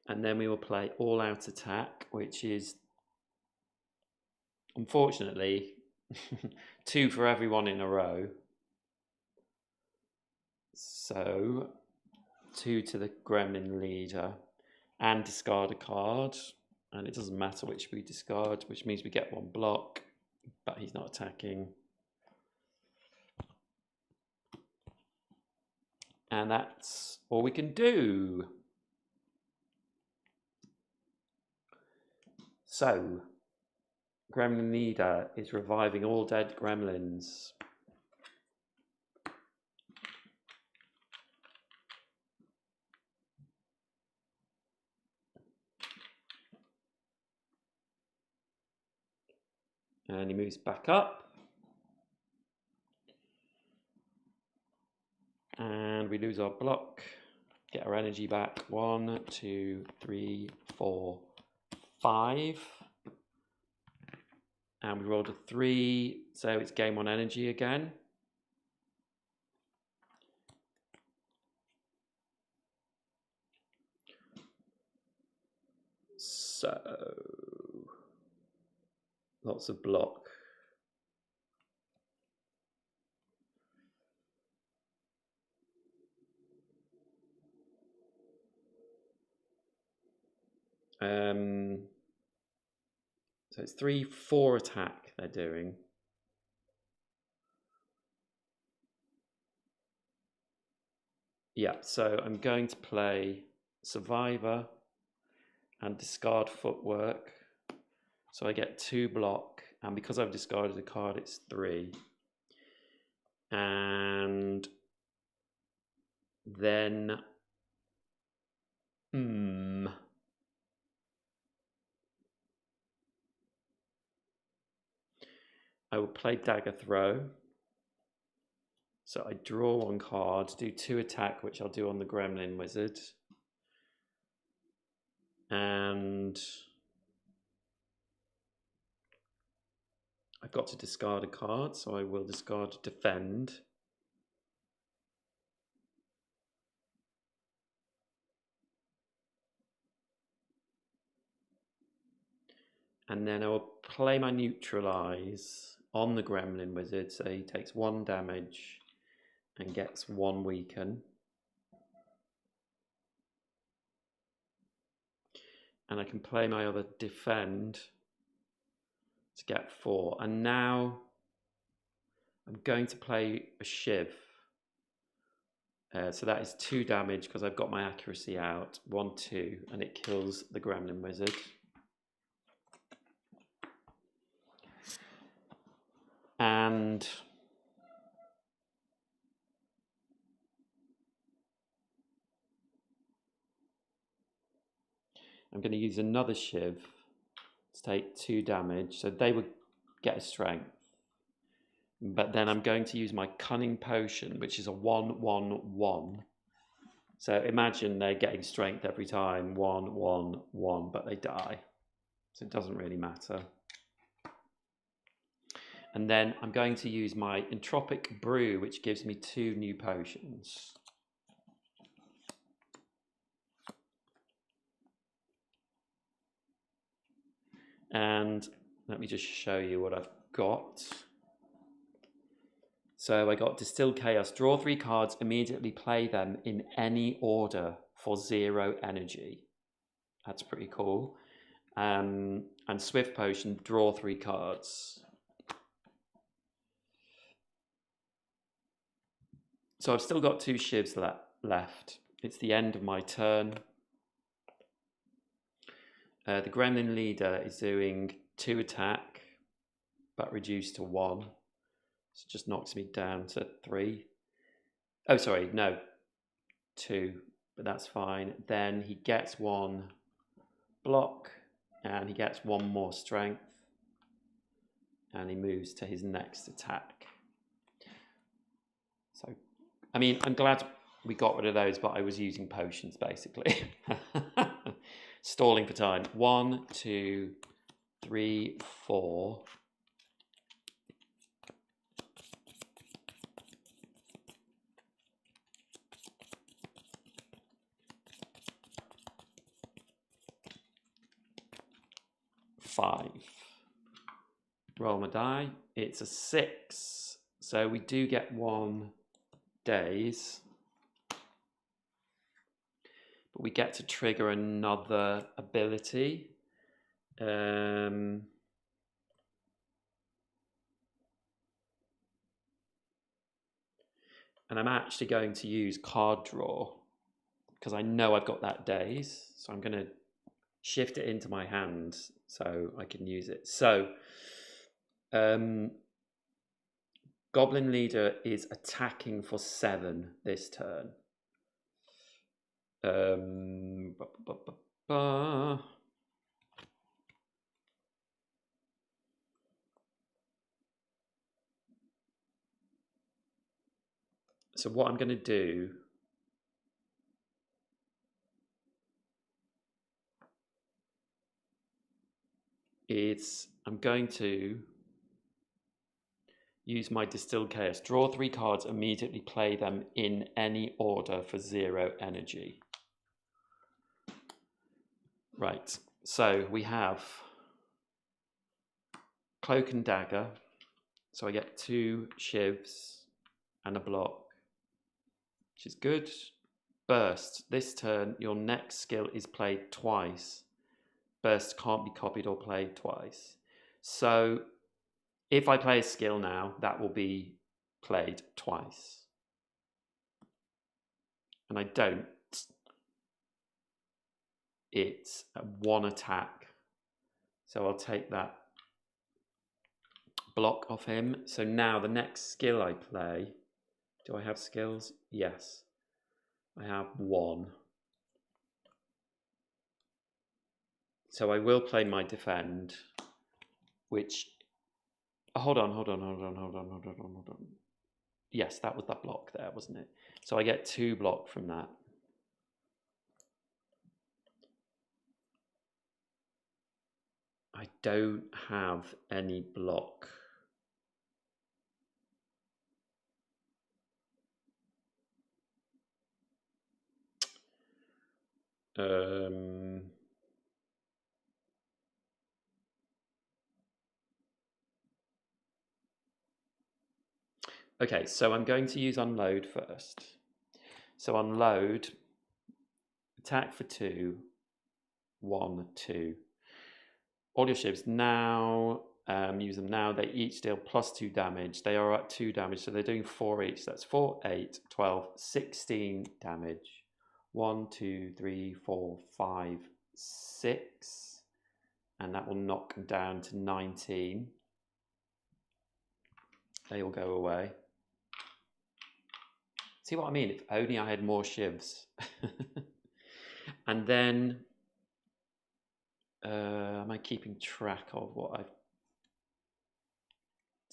And then we will play All Out Attack, which is, unfortunately, 2 for everyone in a row. So 2 to the Gremlin leader and discard a card. And it doesn't matter which we discard, which means we get 1 block, but he's not attacking. And that's all we can do. So, Gremlin leader is reviving all dead gremlins. And he moves back up. And we lose our block. Get our energy back. 1, 2, 3, 4, 5. And we rolled a 3, so it's game 1 energy again. So, lots of block. So it's 3, 4 attack they're doing. Yeah, so I'm going to play Survivor and discard Footwork. So I get 2 block, and because I've discarded a card, it's 3. And then, I will play Dagger Throw. So I draw 1 card, do 2 attack, which I'll do on the Gremlin Wizard. And I've got to discard a card, so I will discard Defend. And then I will play my Neutralize on the Gremlin Wizard, so he takes 1 damage and gets 1 weaken. And I can play my other Defend to get 4. And now I'm going to play a Shiv. So that is 2 damage because I've got my accuracy out. 1, 2, and it kills the Gremlin Wizard. And I'm going to use another Shiv to take 2 damage. So they would get a strength. But then I'm going to use my Cunning Potion, which is a 1/1/1. So imagine they're getting strength every time, 1/1/1, but they die. So it doesn't really matter. And then I'm going to use my Entropic Brew, which gives me 2 new potions. And let me just show you what I've got. So I got Distilled Chaos. Draw 3 cards, immediately play them in any order for 0 energy. That's pretty cool. And Swift Potion, draw 3 cards. So I've still got 2 Shivs left. It's the end of my turn. The Gremlin Leader is doing 2 attack, but reduced to 1. So it just knocks me down to 3. Oh, sorry, no, 2, but that's fine. Then he gets 1 block, and he gets 1 more strength, and he moves to his next attack. So, I mean, I'm glad we got rid of those, but I was using potions, basically. Stalling for time. 1, 2, 3, 4. Five. Roll my die. It's a 6. So we do get 1 daze. But we get to trigger another ability. And I'm actually going to use card draw because I know I've got that daze. So I'm going to shift it into my hand so I can use it. So Goblin Leader is attacking for 7 this turn. So what I'm going to do is I'm going to use my Distilled Chaos. Draw 3 cards, immediately play them in any order for 0 energy. Right, so we have Cloak and Dagger. So I get 2 Shivs and a block, which is good. Burst. This turn, your next skill is played twice. Burst can't be copied or played twice. So if I play a skill now, that will be played twice. And I don't. It's 1 attack. So I'll take that block off him. So now the next skill I play, do I have skills? Yes. I have 1. So I will play my defend, which, hold on. Yes, that was that block there, wasn't it? So I get 2 block from that. I don't have any block. Okay, so I'm going to use Unload first. So Unload, attack for 2, 1, 2. All your Shivs now, use them now. They each deal +2 damage. They are at 2 damage, so they're doing 4 each. That's 4, 8, 12, 16 damage. 1, 2, 3, 4, 5, 6. And that will knock them down to 19. They all go away. See what I mean? If only I had more Shivs. And then, am I keeping track of what I've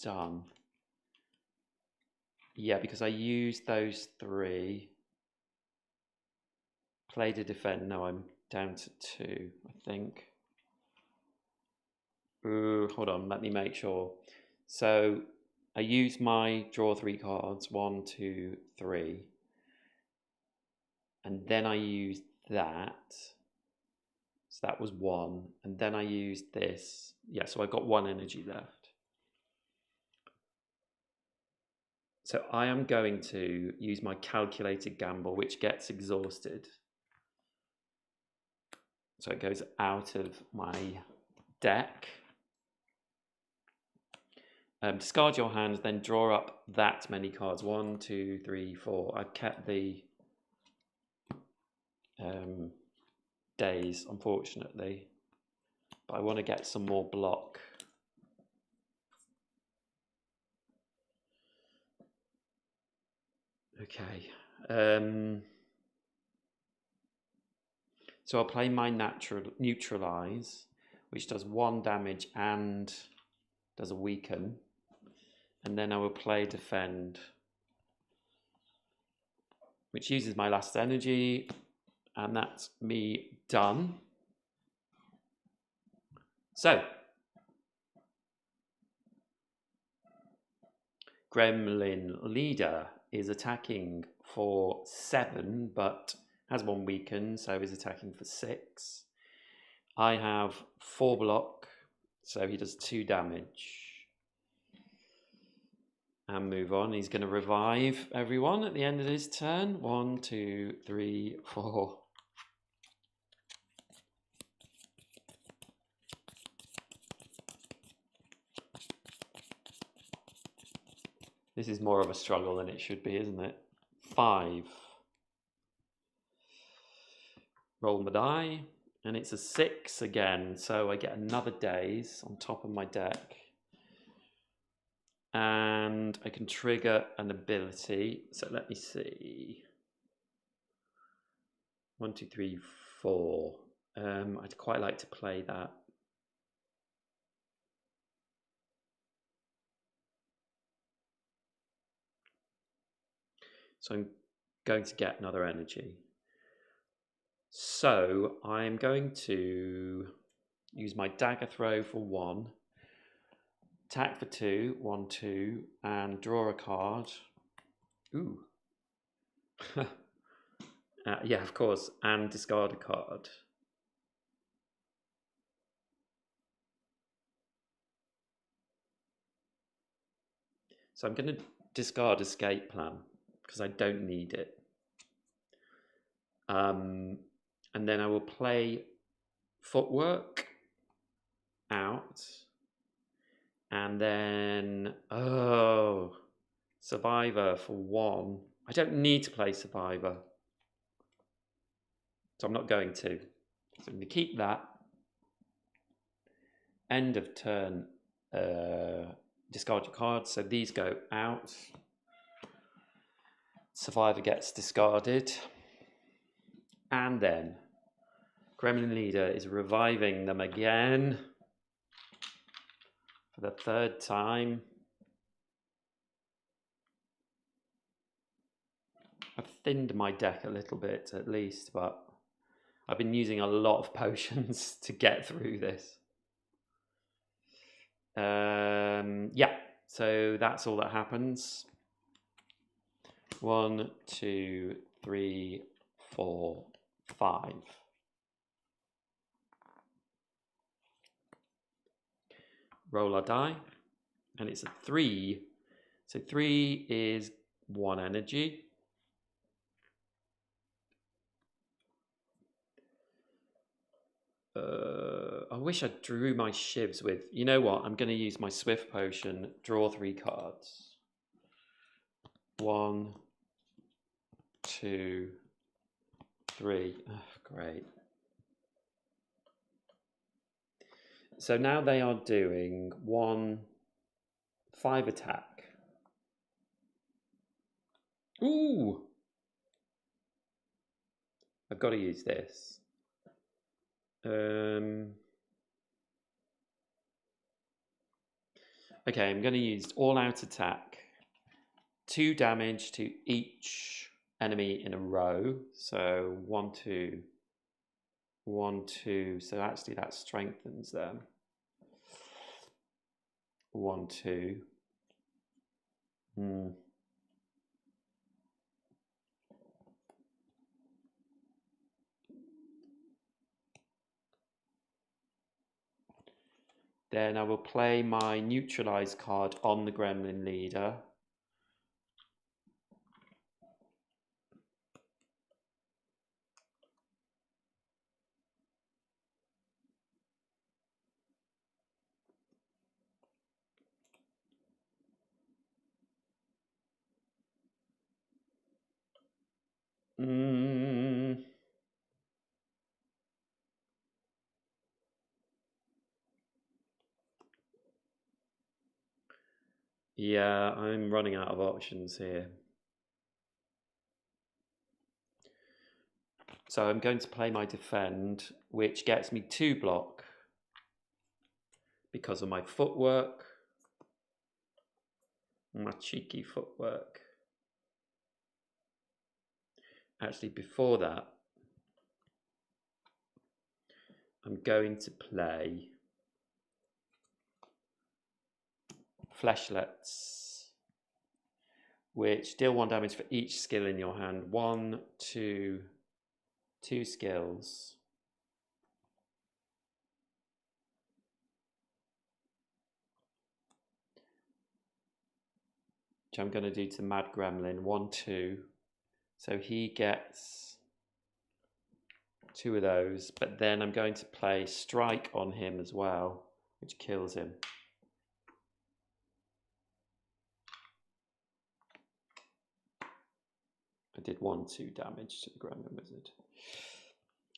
done? Yeah, because I used those 3. Play to defend. No, I'm down to 2, I think. Ooh, hold on, let me make sure. So I use my draw 3 cards, 1, 2, 3. And then I used that. So that was 1. And then I used this. Yeah, so I've got 1 energy left. So I am going to use my calculated gamble, which gets exhausted. So it goes out of my deck. Discard your hand, then draw up that many cards. 1, 2, 3, 4. I've kept the days, unfortunately. But I want to get some more block. Okay. So I'll play my neutralize, which does 1 damage and does a weaken. And then I will play defend, which uses my last energy. And that's me done. So, Gremlin Leader is attacking for 7, but has 1 weaken, so is attacking for 6. I have 4 block, so he does 2 damage. And move on. He's going to revive everyone at the end of his turn. 1, 2, 3, 4. This is more of a struggle than it should be, isn't it? 5. Roll my die. And it's a 6 again. So I get another daze on top of my deck. And I can trigger an ability. So let me see. 1, 2, 3, 4. I'd quite like to play that. So I'm going to get another energy. So I'm going to use my dagger throw for 1, attack for 2, 1, 2, and draw a card. Ooh. Yeah, of course, and discard a card. So I'm going to discard escape plan because I don't need it. And then I will play footwork out. And then, survivor for 1. I don't need to play survivor. So I'm not going to. So I'm going to keep that. End of turn, discard your cards. So these go out. Survivor gets discarded. And then Gremlin Leader is reviving them again for the 3rd time. I've thinned my deck a little bit at least, but I've been using a lot of potions to get through this. Yeah, so that's all that happens. 1, 2, 3, 4, 5. Roll our die, and it's a 3. So 3 is 1 energy. I wish I drew my Shivs with. You know what? I'm going to use my Swift Potion, draw 3 cards. 1, 2, 3. Oh, great. So now they are doing 5 attack. Ooh! I've got to use this. Okay, I'm going to use all out attack 2 damage to each enemy in a row. So 1, 2, 1, 2. So actually that strengthens them. 1, 2. Then I will play my neutralize card on the gremlin leader. Yeah, I'm running out of options here. So I'm going to play my defend, which gets me 2 block because of my footwork. My cheeky footwork. Actually, before that, I'm going to play Fleshlets, which deal 1 damage for each skill in your hand. 1, 2, 2 skills. Which I'm going to do to Mad Gremlin. 1, 2. So he gets 2 of those, but then I'm going to play Strike on him as well, which kills him. I did 1, 2 damage to the Gremlin Wizard.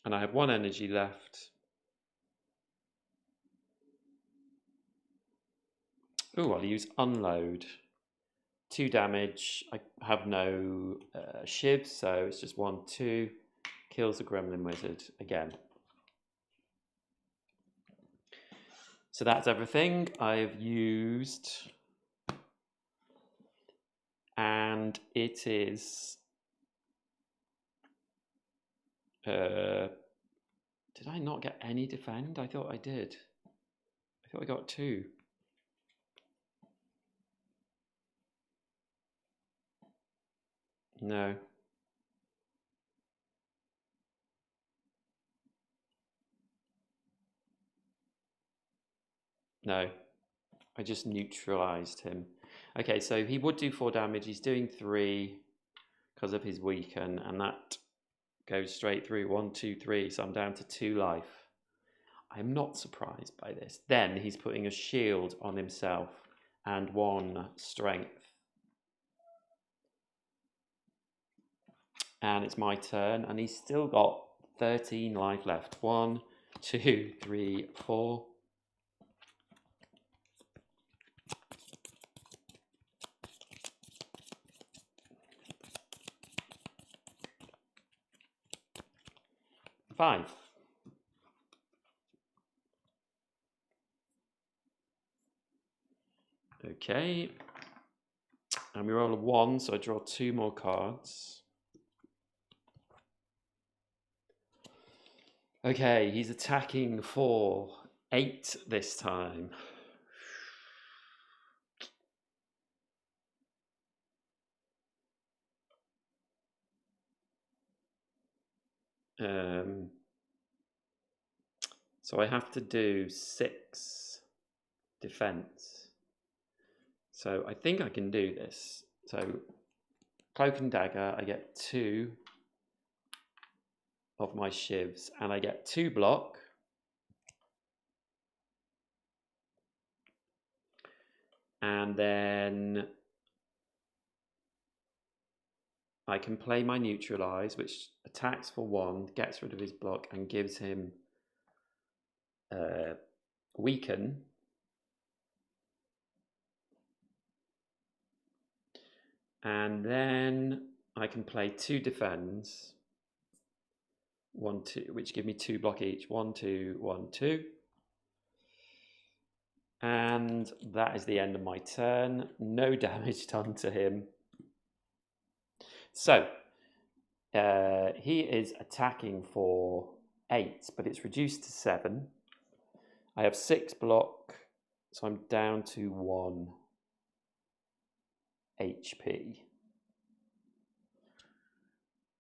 And I have 1 energy left. Oh, I'll use Unload. 2 damage. I have no Shivs, so it's just 1, 2. Kills the Gremlin Wizard again. So that's everything I've used. And it is... did I not get any defend? I thought I did. I thought I got 2. No. No. I just neutralized him. Okay, so he would do 4 damage. He's doing 3 because of his weaken, and that goes straight through. 1, 2, 3. So I'm down to 2 life. I'm not surprised by this. Then he's putting a shield on himself and 1 strength. And it's my turn, and he's still got 13 life left. 1, 2, 3, 4. Five. Okay. And we roll a 1, so I draw 2 more cards. Okay, he's attacking for 8 this time. So I have to do 6 defense. So I think I can do this. So Cloak and Dagger, I get 2 of my Shivs, and I get 2 block. And then I can play my Neutralize, which attacks for 1, gets rid of his block, and gives him Weaken. And then I can play 2 Defends. 1, 2, which give me 2 block each. 1, 2, 1, 2. And that is the end of my turn. No damage done to him. So he is attacking for 8, but it's reduced to 7. I have 6 block, so I'm down to 1 HP.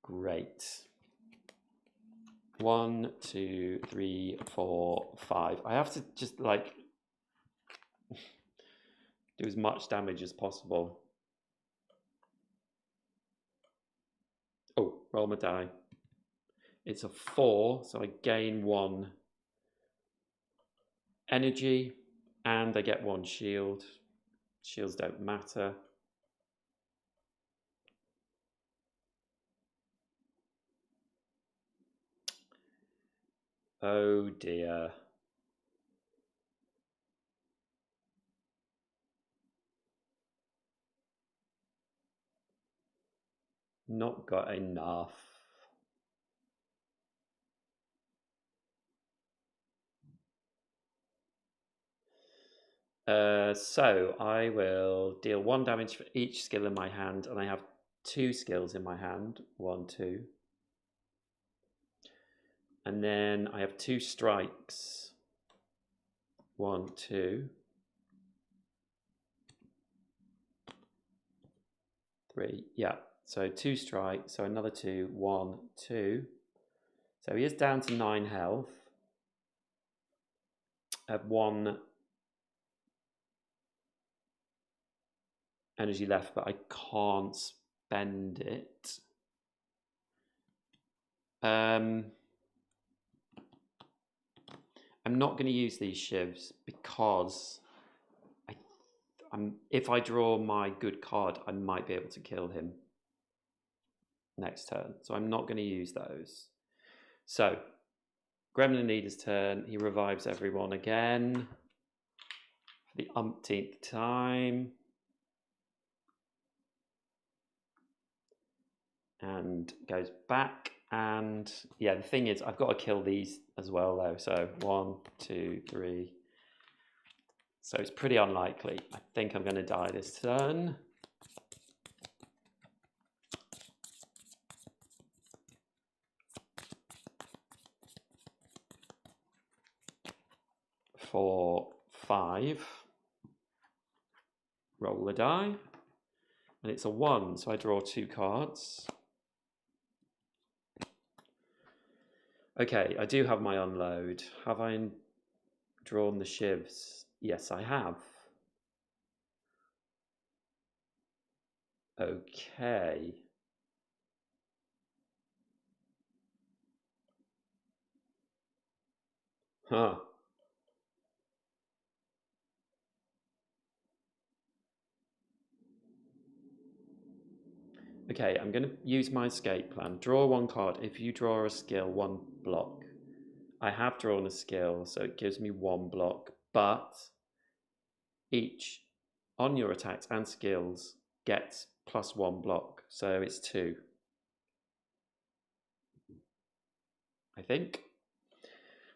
Great. 1, 2, 3, 4, 5. I have to just like do as much damage as possible. Oh, roll my die. It's a 4, so I gain 1 energy and I get 1 shield. Shields don't matter. Oh dear. Not got enough. So I will deal 1 damage for each skill in my hand, and I have 2 skills in my hand. 1, 2. And then I have 2 strikes. 1, 2. 3. Yeah. So 2 strikes. So another 2. 1, 2. So he is down to 9 health. I have 1 energy left, but I can't spend it. I'm not going to use these shivs because if I draw my good card, I might be able to kill him next turn. So I'm not going to use those. So Gremlin Leader's turn. He revives everyone again for the umpteenth time. And goes back. And yeah, the thing is, I've got to kill these as well, though. So 1, 2, 3. So it's pretty unlikely. I think I'm going to die this turn. For 5. Roll the die. And it's a 1, so I draw 2 cards. Okay, I do have my unload. Have I drawn the shivs? Yes, I have. Okay. Huh. Okay, I'm going to use my escape plan. Draw 1 card. If you draw a skill, 1 block. I have drawn a skill, so it gives me 1 block, but each on your attacks and skills gets plus 1 block, so it's 2. I think.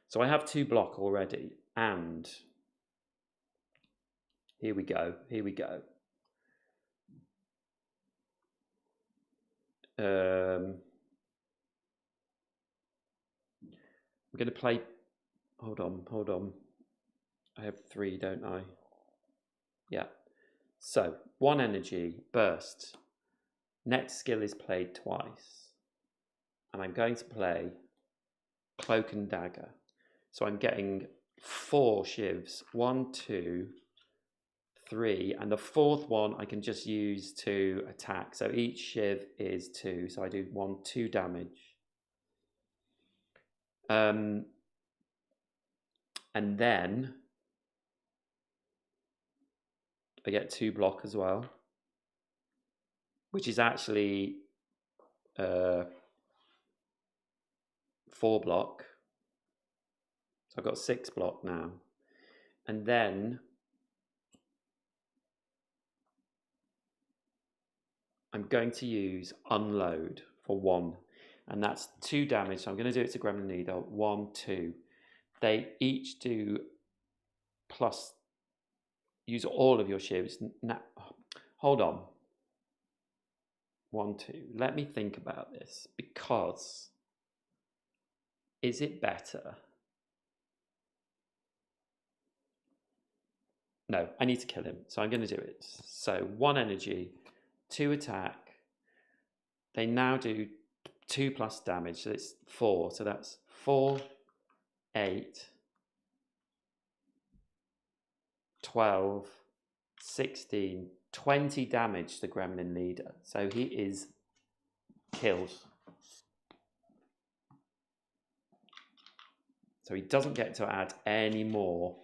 So I have 2 block already, and here we go. I'm going to play. Hold on. I have 3, don't I? Yeah. So 1 energy burst. Next skill is played twice, and I'm going to play Cloak and Dagger. So I'm getting 4 shivs. 1, 2, 3, and the 4th one I can just use to attack. So each shiv is 2. So I do 1, 2 damage. And then I get 2 block as well, which is actually 4 block. So I've got 6 block now. And then I'm going to use unload for 1. And that's 2 damage. So I'm going to do it to Gremlin Leader. 1, 2. They each do plus. Use all of your shivs. Now, hold on. 1, 2. Let me think about this, because is it better? No, I need to kill him, so I'm going to do it. So 1 energy, 2 attack. They now do 2 plus damage, so it's 4. So that's 4, 8, 12, 16, 20 damage to the Gremlin leader. So he is killed. So he doesn't get to add any more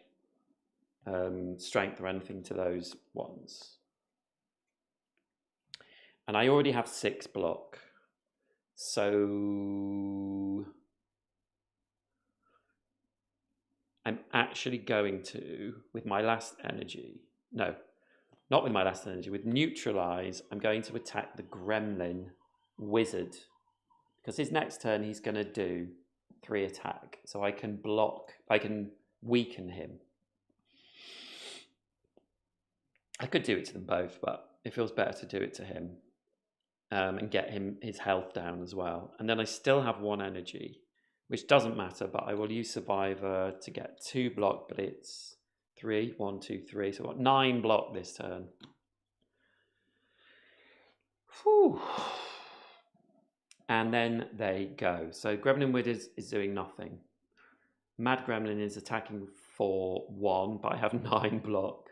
strength or anything to those ones. And I already have 6 block. So I'm actually going to, with my last energy, no, not with my last energy, with neutralize, I'm going to attack the Gremlin wizard, because his next turn he's going to do 3 attack, so I can block, I can weaken him. I could do it to them both, but it feels better to do it to him and get him his health down as well. And then I still have 1 energy, which doesn't matter, but I will use Survivor to get 2 block, but it's 3, 1, 2, 3. So I've got 9 block this turn. Whew. And then they go. So Gremlin Wizard is doing nothing. Mad Gremlin is attacking for 1, but I have 9 block.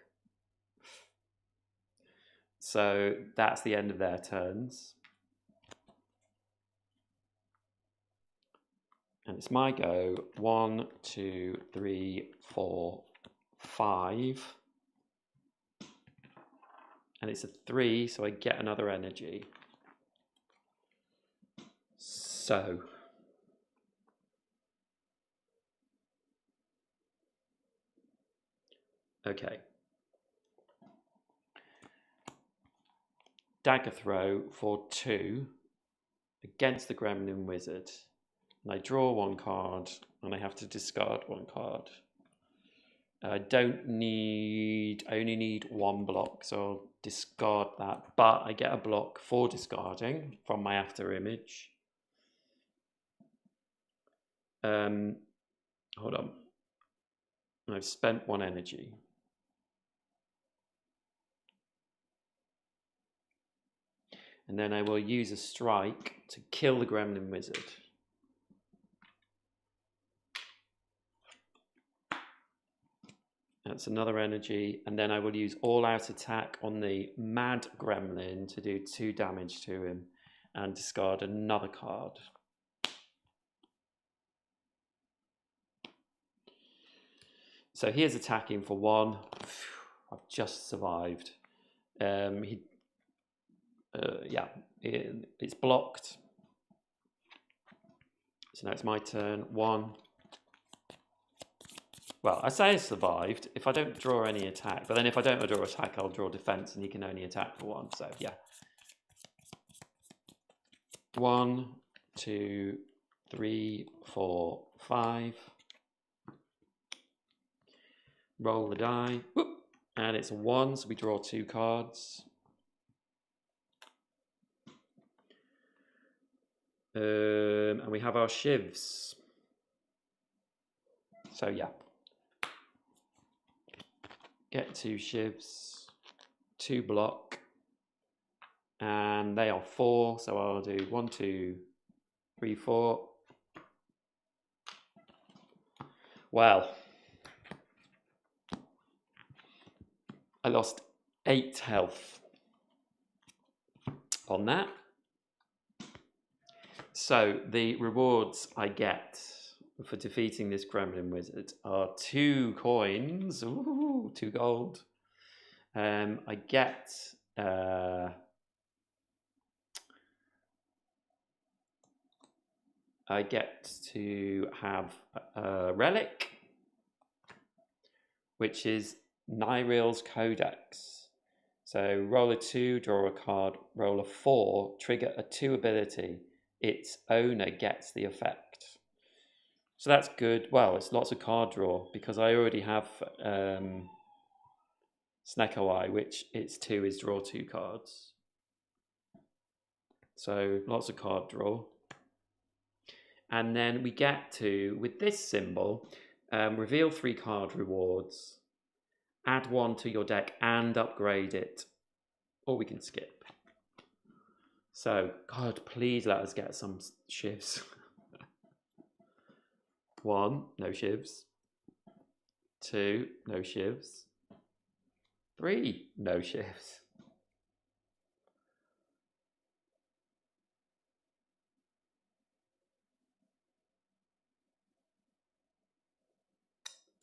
So that's the end of their turns. And it's my go. 1, 2, 3, 4, 5. And it's a 3, so I get another energy. So okay. Dagger throw for 2 against the Gremlin Wizard. And I draw 1 card, and I have to discard 1 card. I only need 1 block, so I'll discard that. But I get a block for discarding from my after image. Hold on. I've spent 1 energy. And then I will use a strike to kill the Gremlin Wizard. That's another energy. And then I will use all-out attack on the Mad Gremlin to do 2 damage to him and discard another card. So he is attacking for 1. I've just survived. Yeah, it's blocked. So now it's my turn. 1. Well, I say I survived if I don't draw any attack, but then if I don't draw attack, I'll draw defense, and he can only attack for 1. So yeah. 1, 2, 3, 4, 5. Roll the die. Whoop, and it's a 1, so we draw 2 cards. And we have our Shivs. So yeah. Get 2 Shivs, 2 block, and they are 4, so I'll do 1, 2, 3, 4. Well, I lost 8 health on that. So the rewards I get for defeating this Gremlin Wizard are 2 coins, ooh, 2 gold. I get to have a relic, which is Nyril's Codex. So roll a 2, draw a card, roll a 4, trigger a 2 ability. Its owner gets the effect. So that's good. Well, it's lots of card draw because I already have Snecko Eye, which its 2 is draw 2 cards. So lots of card draw. And then we get to, with this symbol, reveal 3 card rewards, add 1 to your deck and upgrade it. Or we can skip. So, God, please let us get some shivs. 1, no shivs. 2, no shivs. 3, no shivs.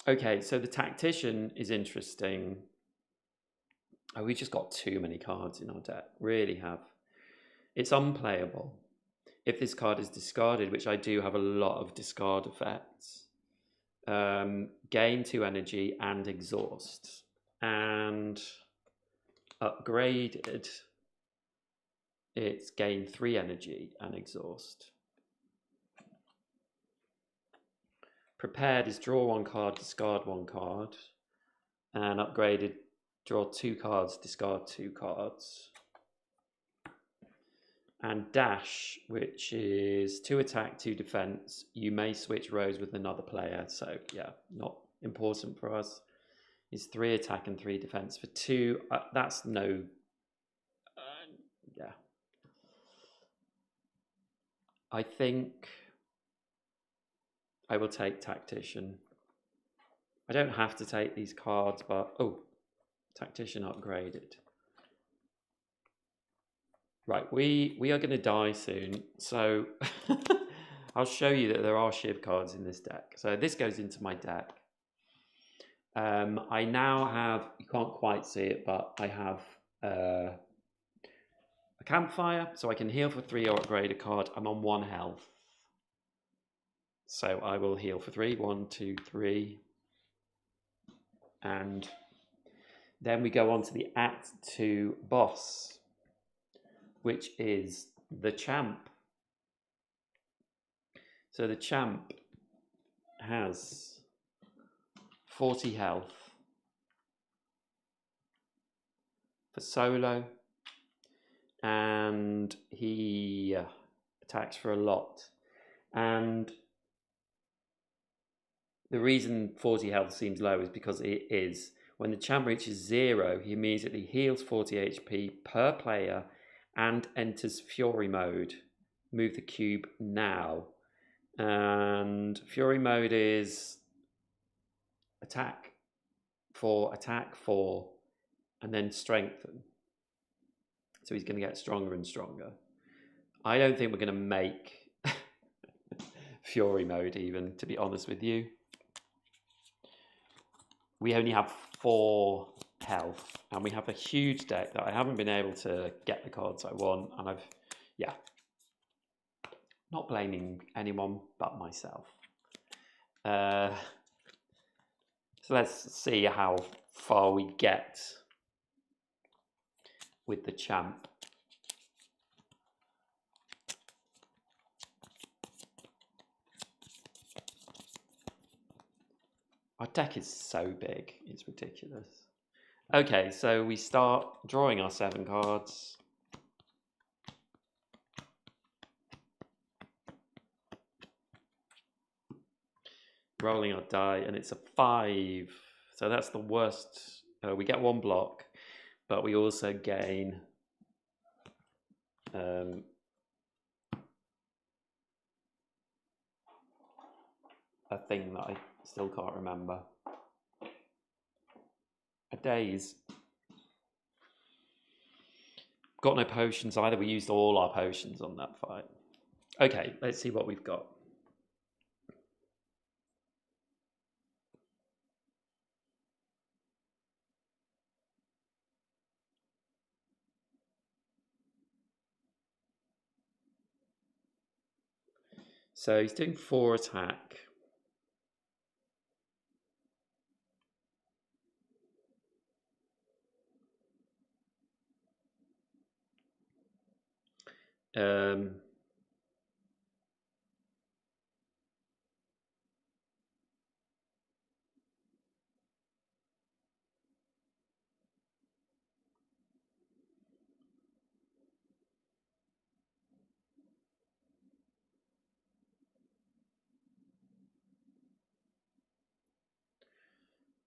Okay, so the Tactician is interesting. Oh, we just got too many cards in our deck. Really have. It's unplayable. If this card is discarded, which I do have a lot of discard effects, gain 2 energy and exhaust. And upgraded, it's gain 3 energy and exhaust. Prepared is draw 1 card, discard 1 card. And upgraded, draw 2 cards, discard 2 cards. And dash, which is 2 attack, 2 defense. You may switch rows with another player. So yeah, not important for us. Is 3 attack and 3 defense for 2. That's no. Yeah. I think I will take Tactician. I don't have to take these cards, but oh, Tactician upgraded. Right, we are going to die soon, so I'll show you that there are Shiv cards in this deck. So this goes into my deck. I now have, you can't quite see it, but I have a campfire, so I can heal for 3 or upgrade a card. I'm on 1 health. So I will heal for 3, 1, 2, 3. And then we go on to the Act 2 boss, which is the Champ. So the Champ has 40 health for solo, and he attacks for a lot. And the reason 40 health seems low is because it is, when the Champ reaches 0, he immediately heals 40 HP per player and enters Fury mode. Move the cube now. And Fury mode is attack 4, and then strengthen. So he's going to get stronger and stronger. I don't think we're going to make Fury mode even, to be honest with you. We only have 4 health, and we have a huge deck that I haven't been able to get the cards I want, and I've, yeah, not blaming anyone but myself. So let's see how far we get with the Champ. Our deck is so big, it's ridiculous. Okay, so we start drawing our 7 cards. Rolling our die, and it's a 5. So that's the worst. We get 1 block, but we also gain a thing that I still can't remember. A daze. Got no potions either. We used all our potions on that fight. Okay, let's see what we've got. So he's doing 4 attack.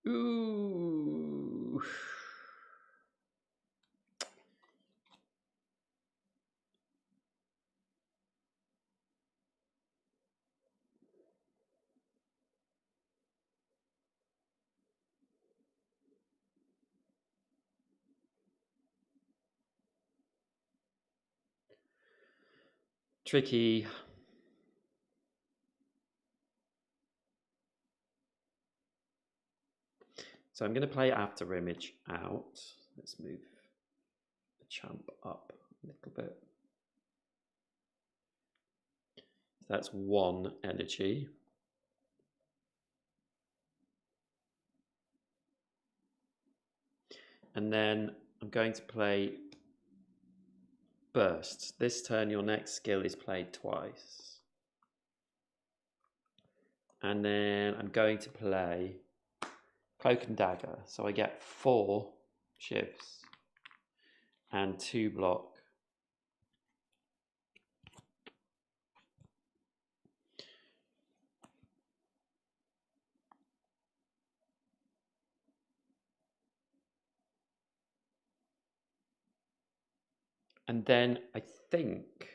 Ooh. Tricky. So I'm going to play After Image out. Let's move the champ up a little bit. So that's one energy. And then I'm going to play Burst. This turn, your next skill is played twice. And then I'm going to play Cloak and Dagger. So I get 4 Shivs and 2 block. And then I think,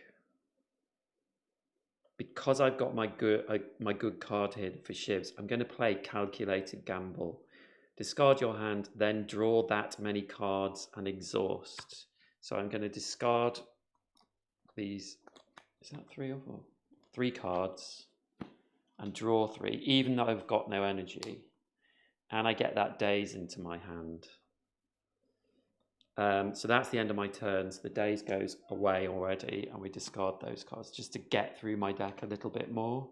because I've got my good card here for Shivs, I'm going to play Calculated Gamble. Discard your hand, then draw that many cards and exhaust. So I'm going to discard these, is that 3 or 4? 3 cards and draw 3, even though I've got no energy. And I get that daze into my hand. So that's the end of my turns. The daze goes away already, and we discard those cards just to get through my deck a little bit more.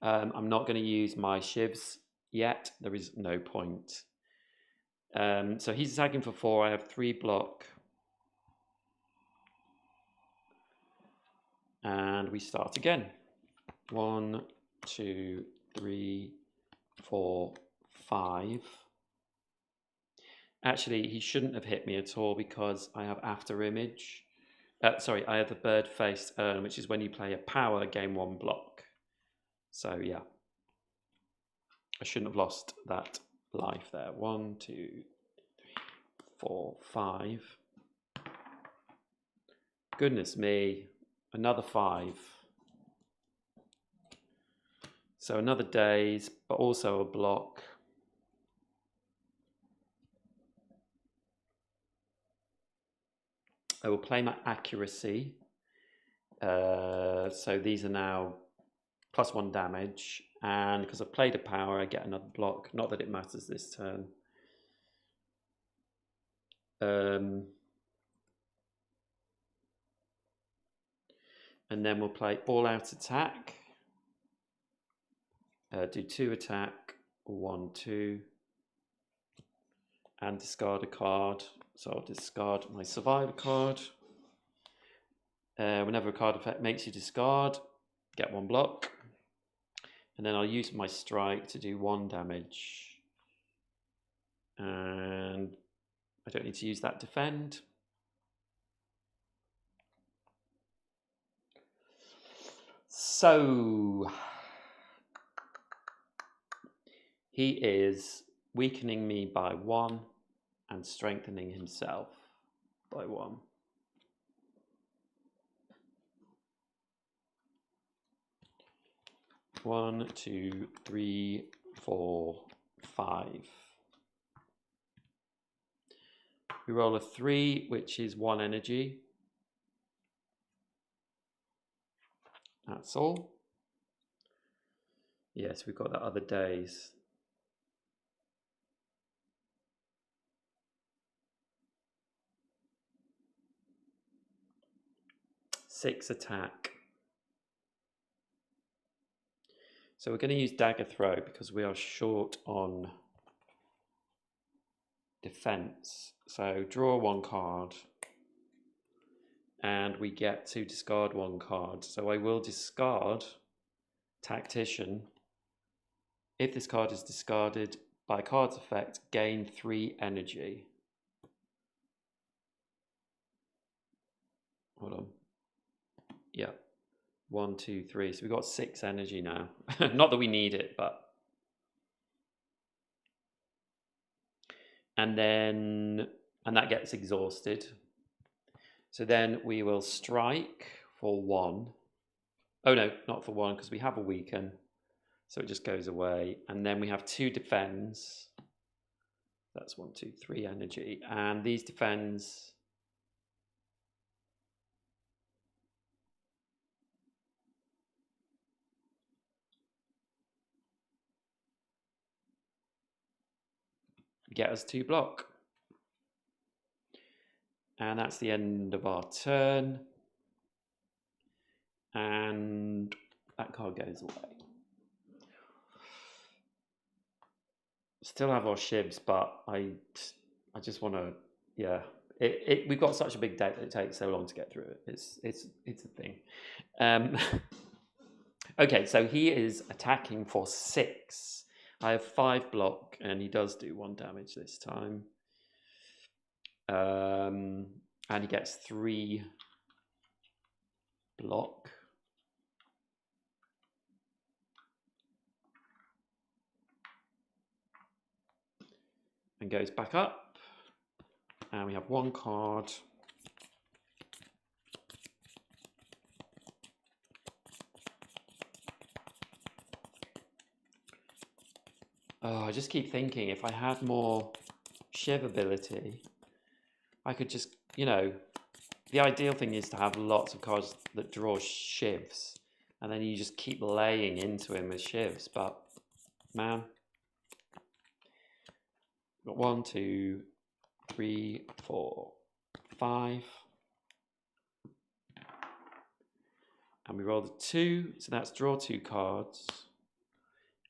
I'm not going to use my Shivs yet. There is no point. So he's attacking for 4. I have 3 block. And we start again. 1, 2, 3, 4, 5. Actually, he shouldn't have hit me at all because I have After Image. Sorry, I have the Bird-Faced Urn, which is when you play a power, gain 1 block. So yeah, I shouldn't have lost that life there. 1, 2, 3, 4, 5. Goodness me, another 5. So another daze, but also a block. I will play my accuracy. So these are now +1 damage. And because I've played a power, I get another block. Not that it matters this turn. And then we'll play All Out Attack. Do 2 attack, 1, 2. And discard a card. So I'll discard my Survivor card. Whenever a card effect makes you discard, get 1 block. And then I'll use my Strike to do 1 damage. And I don't need to use that Defend. So he is weakening me by 1 and strengthening himself by 1. One, 2, 3, 4, 5. We roll a 3, which is 1 energy. That's all. Yes, we've got that other daze. Six attack. So we're going to use Dagger Throw because we are short on defense. So draw 1 card. And we get to discard 1 card. So I will discard Tactician. If this card is discarded by a card's effect, gain 3 energy. Hold on. Yeah. 1, 2, 3. So we've got 6 energy now. Not that we need it, but and that gets exhausted. So then we will strike for 1. Oh no, not for 1, because we have a weaken. So it just goes away. And then we have 2 defends. That's 1, 2, 3 energy. And these defends. Get us 2 block. And that's the end of our turn. And that card goes away. Still have our Shivs, but I just want to, yeah. We've got such a big deck that it takes so long to get through it. It's a thing. Okay, so he is attacking for 6. I have 5 block, and he does do 1 damage this time. And he gets 3 block. And goes back up. And we have 1 card. Oh, I just keep thinking if I had more Shiv ability, I could just, the ideal thing is to have lots of cards that draw Shivs, and then you just keep laying into him with Shivs. But man, got 1, 2, 3, 4, 5, and we rolled a 2, so that's draw 2 cards.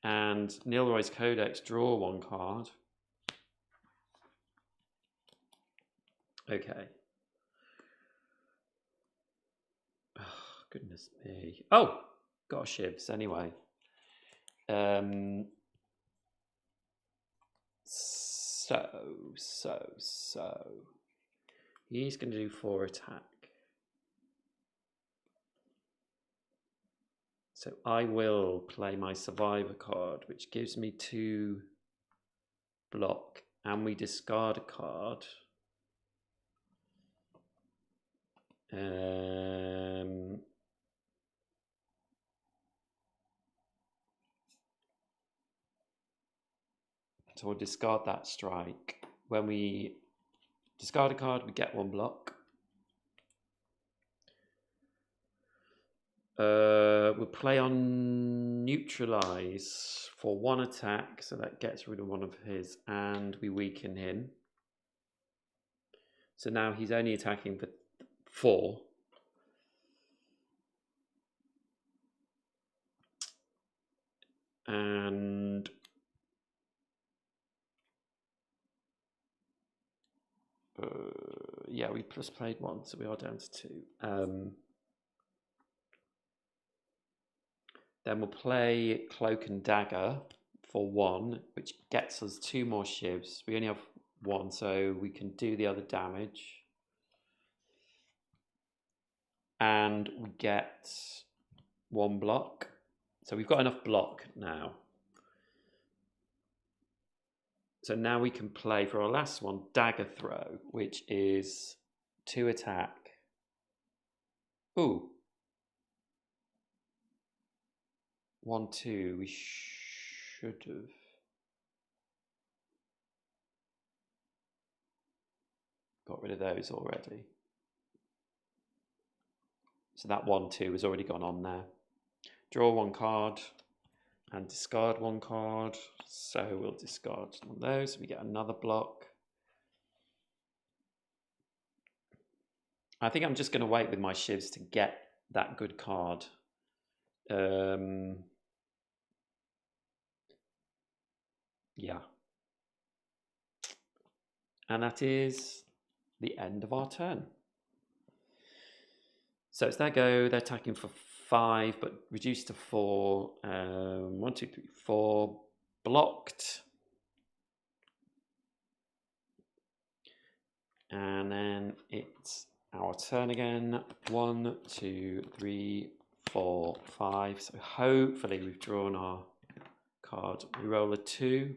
And Nilroy's Codex, draw 1 card. Okay. Oh, goodness me. Oh, got a Shivs anyway. So. He's going to do 4 attack. So I will play my Survivor card, which gives me 2 block, and we discard a card. So we'll discard that strike. When we discard a card, we get 1 block. We'll play on neutralize for 1 attack, so that gets rid of 1 of his, and we weaken him. So now he's only attacking for 4. And yeah, we just played 1, so we are down to 2. Then we'll play Cloak and Dagger for 1, which gets us 2 more Shivs. We only have 1, so we can do the other damage. And we get 1 block. So we've got enough block now. So now we can play for our last one, Dagger Throw, which is 2 attack. Ooh. 1, 2, we should have. Got rid of those already. So that 1, 2 has already gone on there. Draw 1 card and discard 1 card. So we'll discard one of those. We get another block. I think I'm just going to wait with my Shivs to get that good card. Yeah. And that is the end of our turn. So it's their go. They're attacking for 5, but reduced to 4. 1, 2, 3, 4. Blocked. And then it's our turn again. 1, 2, 3, 4, 5. So hopefully we've drawn our card. We roll a 2,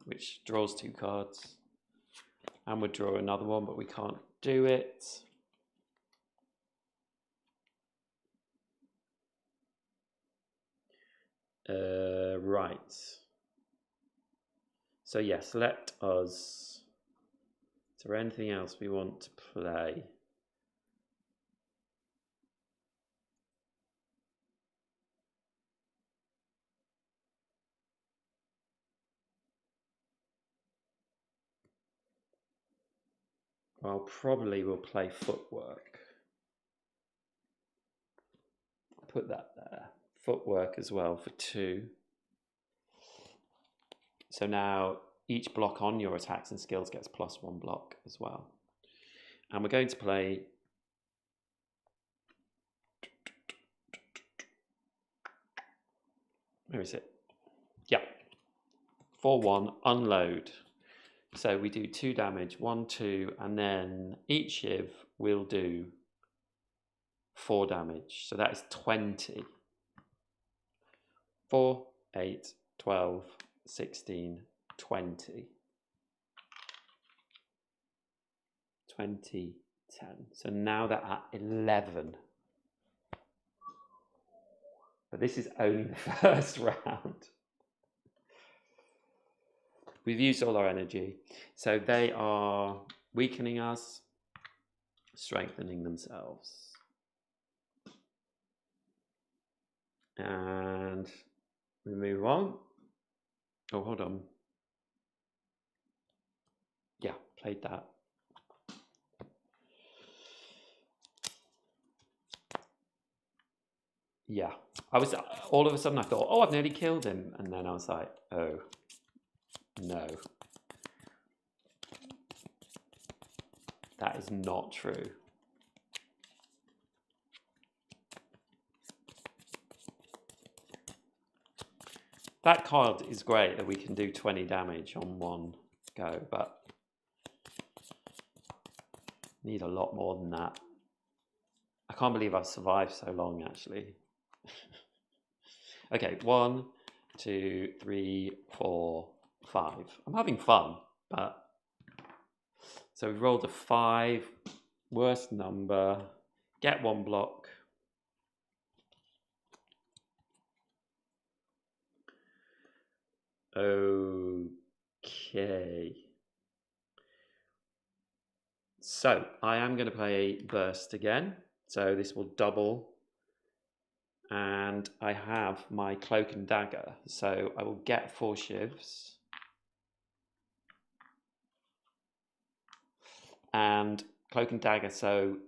which draws 2 cards. And we'll draw another one, but we can't do it. Right. So yes, let us... Is there anything else we want to play? Well, probably we'll play footwork. Put that there. Footwork as well for 2. So now each block on your attacks and skills gets +1 block as well. And we're going to play... Where is it? Yeah. 4-1, unload. So we do 2 damage, 1, 2, and then each Shiv will do 4 damage. So that is 20. 4, 8, 12, 16, 20. 20, 10. So now they're at 11. But this is only the first round. We've used all our energy. So they are weakening us, strengthening themselves. And we move on. Oh, hold on. Yeah, played that. Yeah, I was all of a sudden I thought, oh, I've nearly killed him. And then I was like, oh, no. That is not true. That card is great that we can do 20 damage on one go, but need a lot more than that. I can't believe I've survived so long, actually. Okay, 1, 2, 3, 4, 5. I'm having fun, but... So we've rolled a 5, worst number, get 1 block. Okay. So I am going to play Burst again. So this will double. And I have my Cloak and Dagger. So I will get 4 Shivs. And Cloak and Dagger, so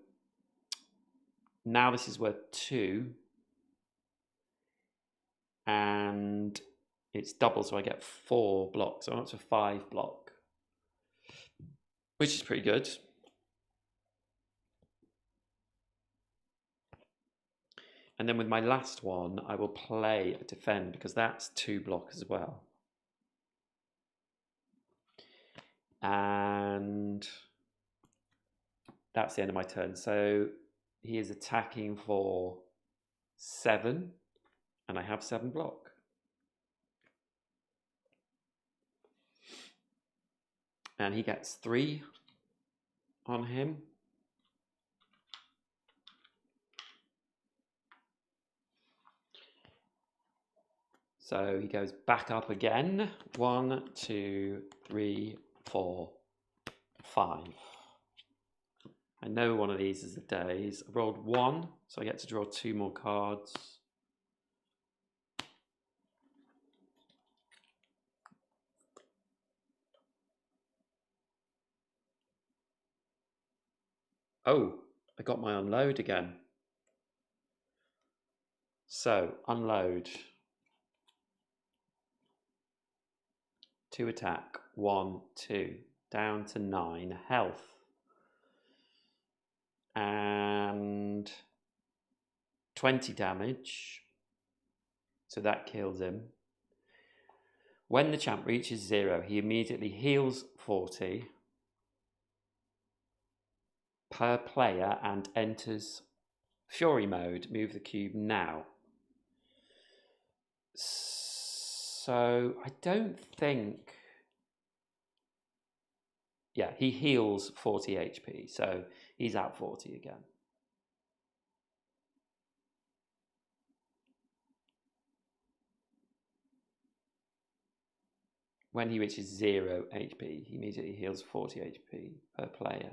now this is worth 2. And it's double, so I get 4 blocks. So I'm up to 5 block, which is pretty good. And then with my last one, I will play a Defend, because that's 2 block as well. And that's the end of my turn. So he is attacking for 7, and I have 7 block. And he gets 3 on him. So he goes back up again. 1, 2, 3, 4, 5. I know one of these is a daze. I rolled 1, so I get to draw 2 more cards. Oh, I got my unload again. So, unload. 2 attack, 1, 2. Down to 9 health. And 20 damage. So that kills him. When the champ reaches 0, he immediately heals 40 per player and enters Fury mode. Move the cube now. So I don't think Yeah, he heals 40 HP, so he's at 40 again. When he reaches 0 HP, he immediately heals 40 HP per player.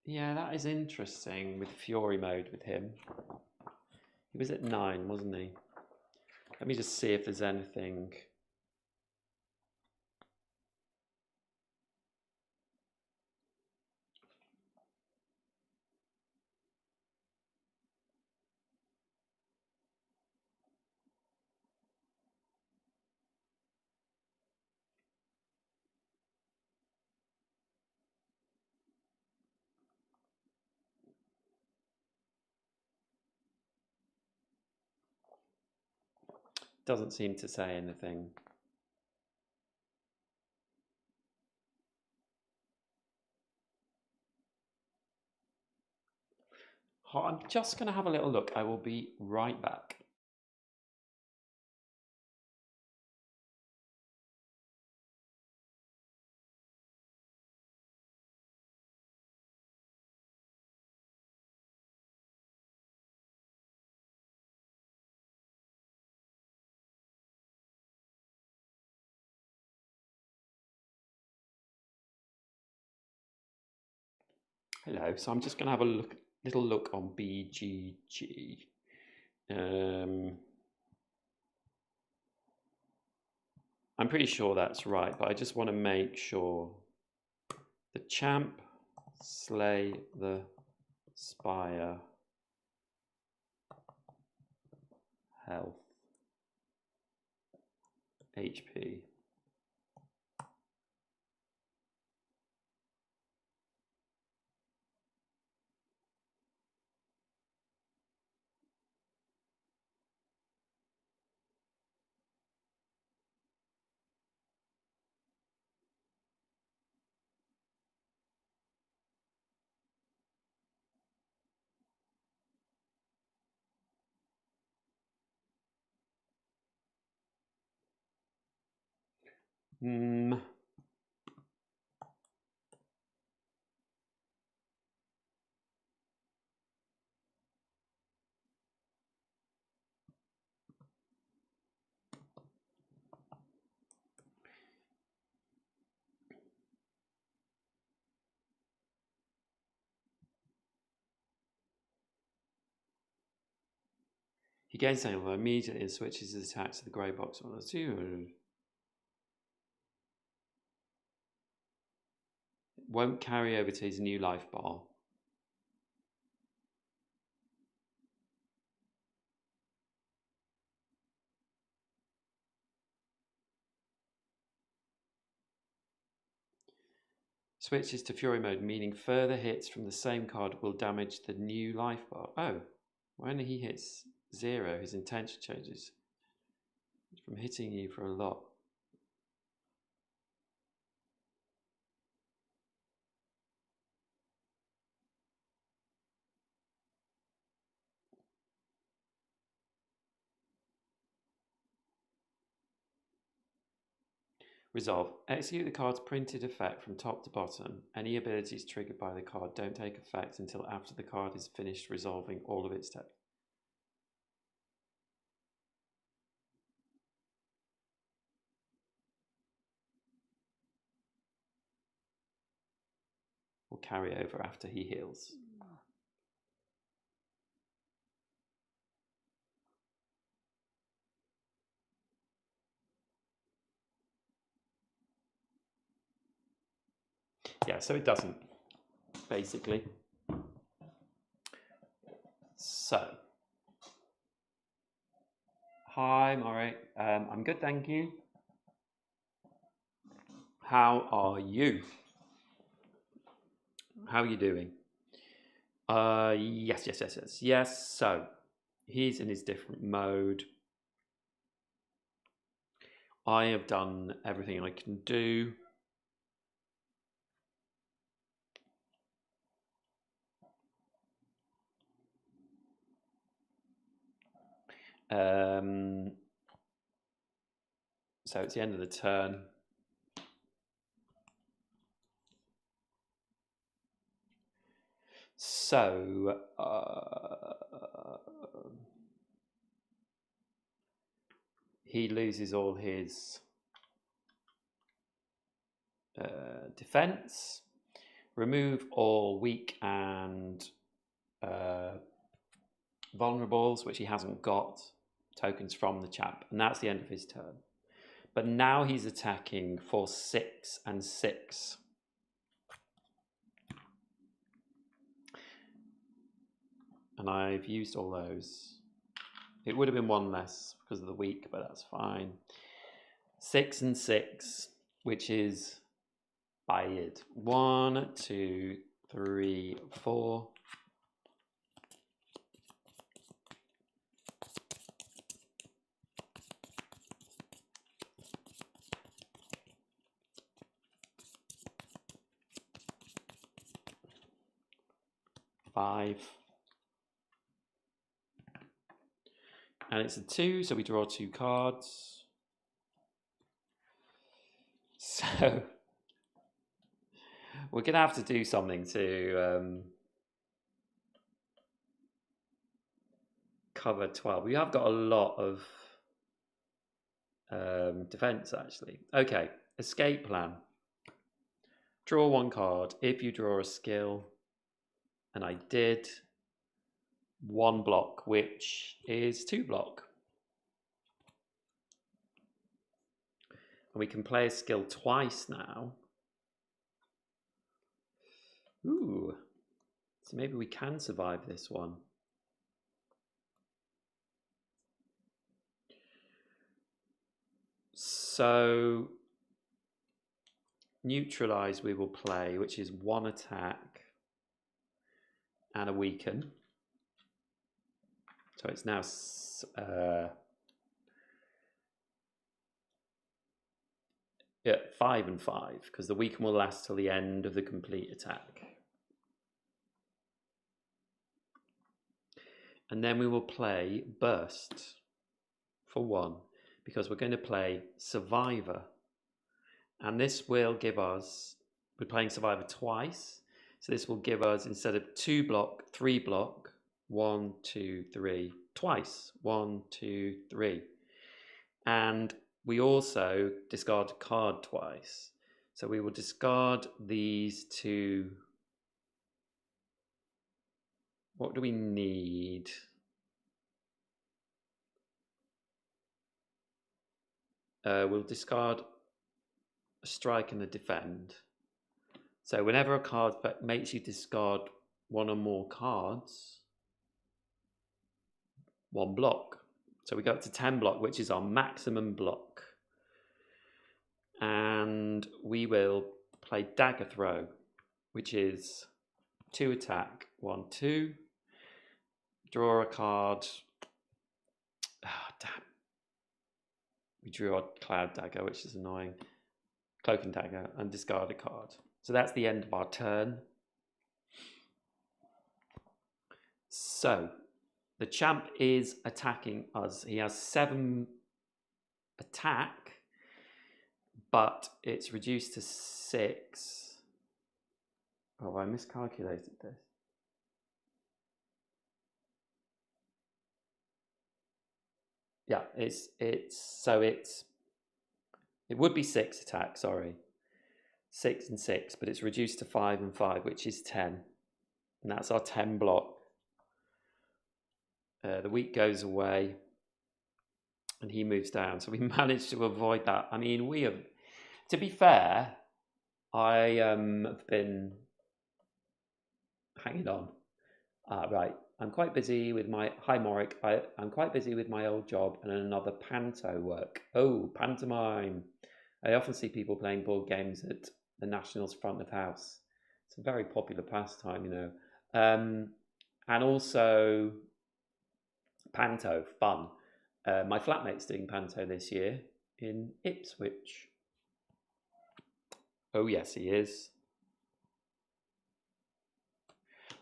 Yeah, that is interesting with Fury mode with him. He was at 9, wasn't he? Let me just see if there's anything. Doesn't seem to say anything. I'm just going to have a little look. I will be right back. Hello. So I'm just going to have a little look on BGG. I'm pretty sure that's right, but I just want to make sure. The champ, slay the spire, health, HP. He gains something immediately and switches his attack to the grey box on the 2. Won't carry over to his new life bar. Switches to Fury mode, meaning further hits from the same card will damage the new life bar. Oh, when he hits 0, his intention changes from hitting you for a lot. Resolve. Execute the card's printed effect from top to bottom. Any abilities triggered by the card don't take effect until after the card is finished resolving all of its text. Will carry over after he heals. Yeah, so it doesn't, basically. So, hi, Maury. I'm good, thank you. How are you? How are you doing? Yes. So, he's in his different mode. I have done everything I can do. So it's the end of the turn. So, he loses all his defense. Remove all weak and vulnerables, which he hasn't got tokens from the champ, and that's the end of his turn. But now he's attacking for 6 and 6. And I've used all those. It would have been 1 less because of the weak, but that's fine. 6 and 6, which is Bayid. 1, 2, 3, 4. 5. And it's a 2, so we draw 2 cards. So we're going to have to do something to cover 12. We have got a lot of defense, actually. Okay, escape plan. Draw 1 card. If you draw a skill, and I did, 1 block, which is 2 block. And we can play a skill twice now. Ooh, so maybe we can survive this one. So neutralize we will play, which is 1 attack and a weaken. So it's now 5 and 5, because the weaken will last till the end of the complete attack. And then we will play burst for 1, because we're going to play survivor. And this will give us, we're playing survivor twice, so this will give us, instead of 2 block, 3 block, 1, 2, 3, twice, 1, 2, 3. And we also discard a card twice. So we will discard these 2. What do we need? We'll discard a strike and a defend. So whenever a card makes you discard 1 or more cards, 1 block. So we go up to 10 block, which is our maximum block. And we will play dagger throw, which is 2 attack, 1, 2. Draw a card. Damn. We drew our cloud dagger, which is annoying. Cloak and dagger, and discard a card. So that's the end of our turn. So the champ is attacking us. He has 7 attack, but it's reduced to 6. Oh, I miscalculated this. Yeah, it would be 6 attack, sorry. 6 and 6, but it's reduced to 5 and 5, which is 10. And that's our 10 block. The weak goes away, and he moves down. So we managed to avoid that. I mean, we have, to be fair, I have been hanging on. Right, I'm quite busy with my, hi Morik, I'm quite busy with my old job and another panto work. Oh, pantomime. I often see people playing board games at the National's front of house. It's a very popular pastime, you know. And also, panto, fun. My flatmate's doing panto this year in Ipswich. Oh yes, he is.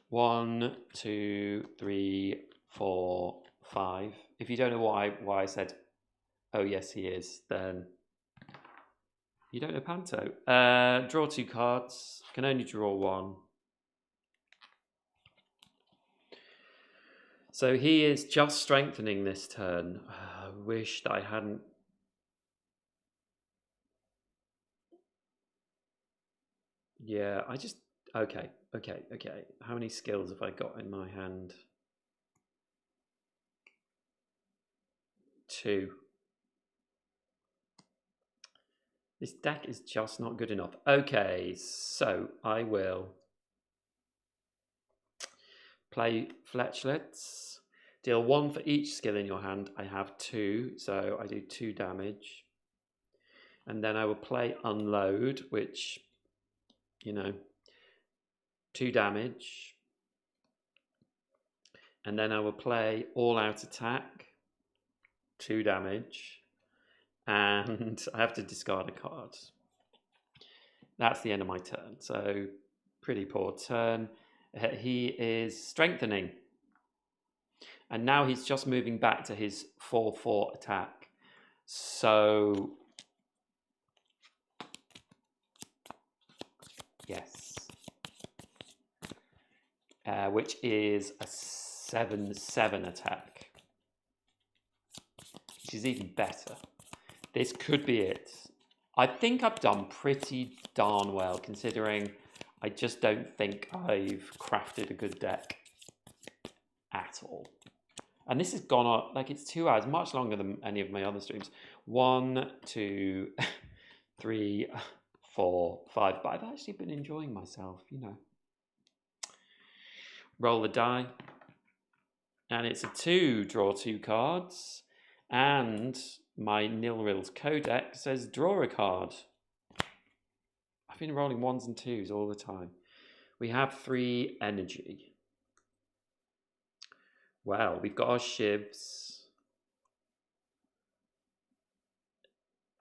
1, 2, 3, 4, 5. If you don't know why I said, oh yes, he is, then you don't know panto. Draw 2 cards. Can only draw 1. So he is just strengthening this turn. I wish that I hadn't. Yeah, I just. Okay. How many skills have I got in my hand? 2. This deck is just not good enough. Okay, so I will play Fletchlets. Deal 1 for each skill in your hand. I have 2, so I do 2 damage. And then I will play Unload, which, 2 damage. And then I will play All Out Attack, 2 damage. And I have to discard a card. That's the end of my turn. So pretty poor turn. He is strengthening. And now he's just moving back to his 4/4 attack. So yes. Which is a 7/7 attack. Which is even better. This could be it. I think I've done pretty darn well, considering I just don't think I've crafted a good deck at all. And this has gone on, like, it's 2 hours, much longer than any of my other streams. 1, 2, 3, 4, 5. But I've actually been enjoying myself, Roll the die. And it's a 2, draw 2 cards. And my Nilril's Codex says draw a card. I've been rolling 1s and 2s all the time. We have 3 energy. Well, we've got our Shivs.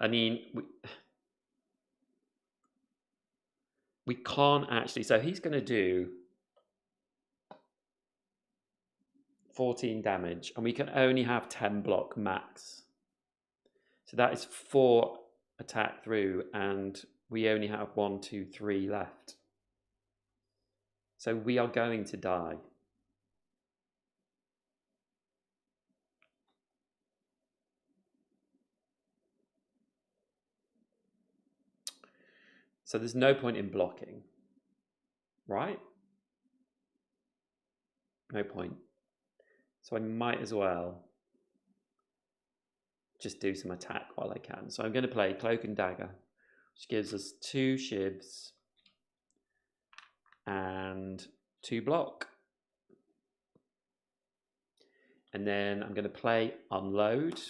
I mean, we can't actually. So he's going to do 14 damage, and we can only have 10 block max. So that is 4 attack through, and we only have 1, 2, 3 left. So we are going to die. So there's no point in blocking, right? No point. So I might as well just do some attack while I can. So I'm going to play Cloak and Dagger, which gives us 2 Shivs and 2 block. And then I'm going to play Unload,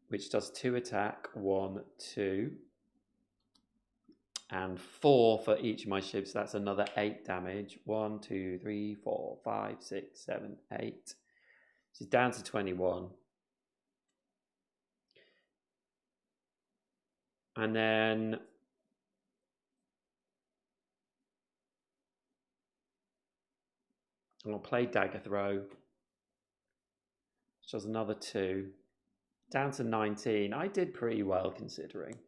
which does 2 attack, 1, 2, and 4 for each of my Shivs. So that's another 8 damage. 1, 2, 3, 4, 5, 6, 7, 8. She's down to 21. And then I'll play Dagger Throw, which does another 2. Down to 19. I did pretty well considering.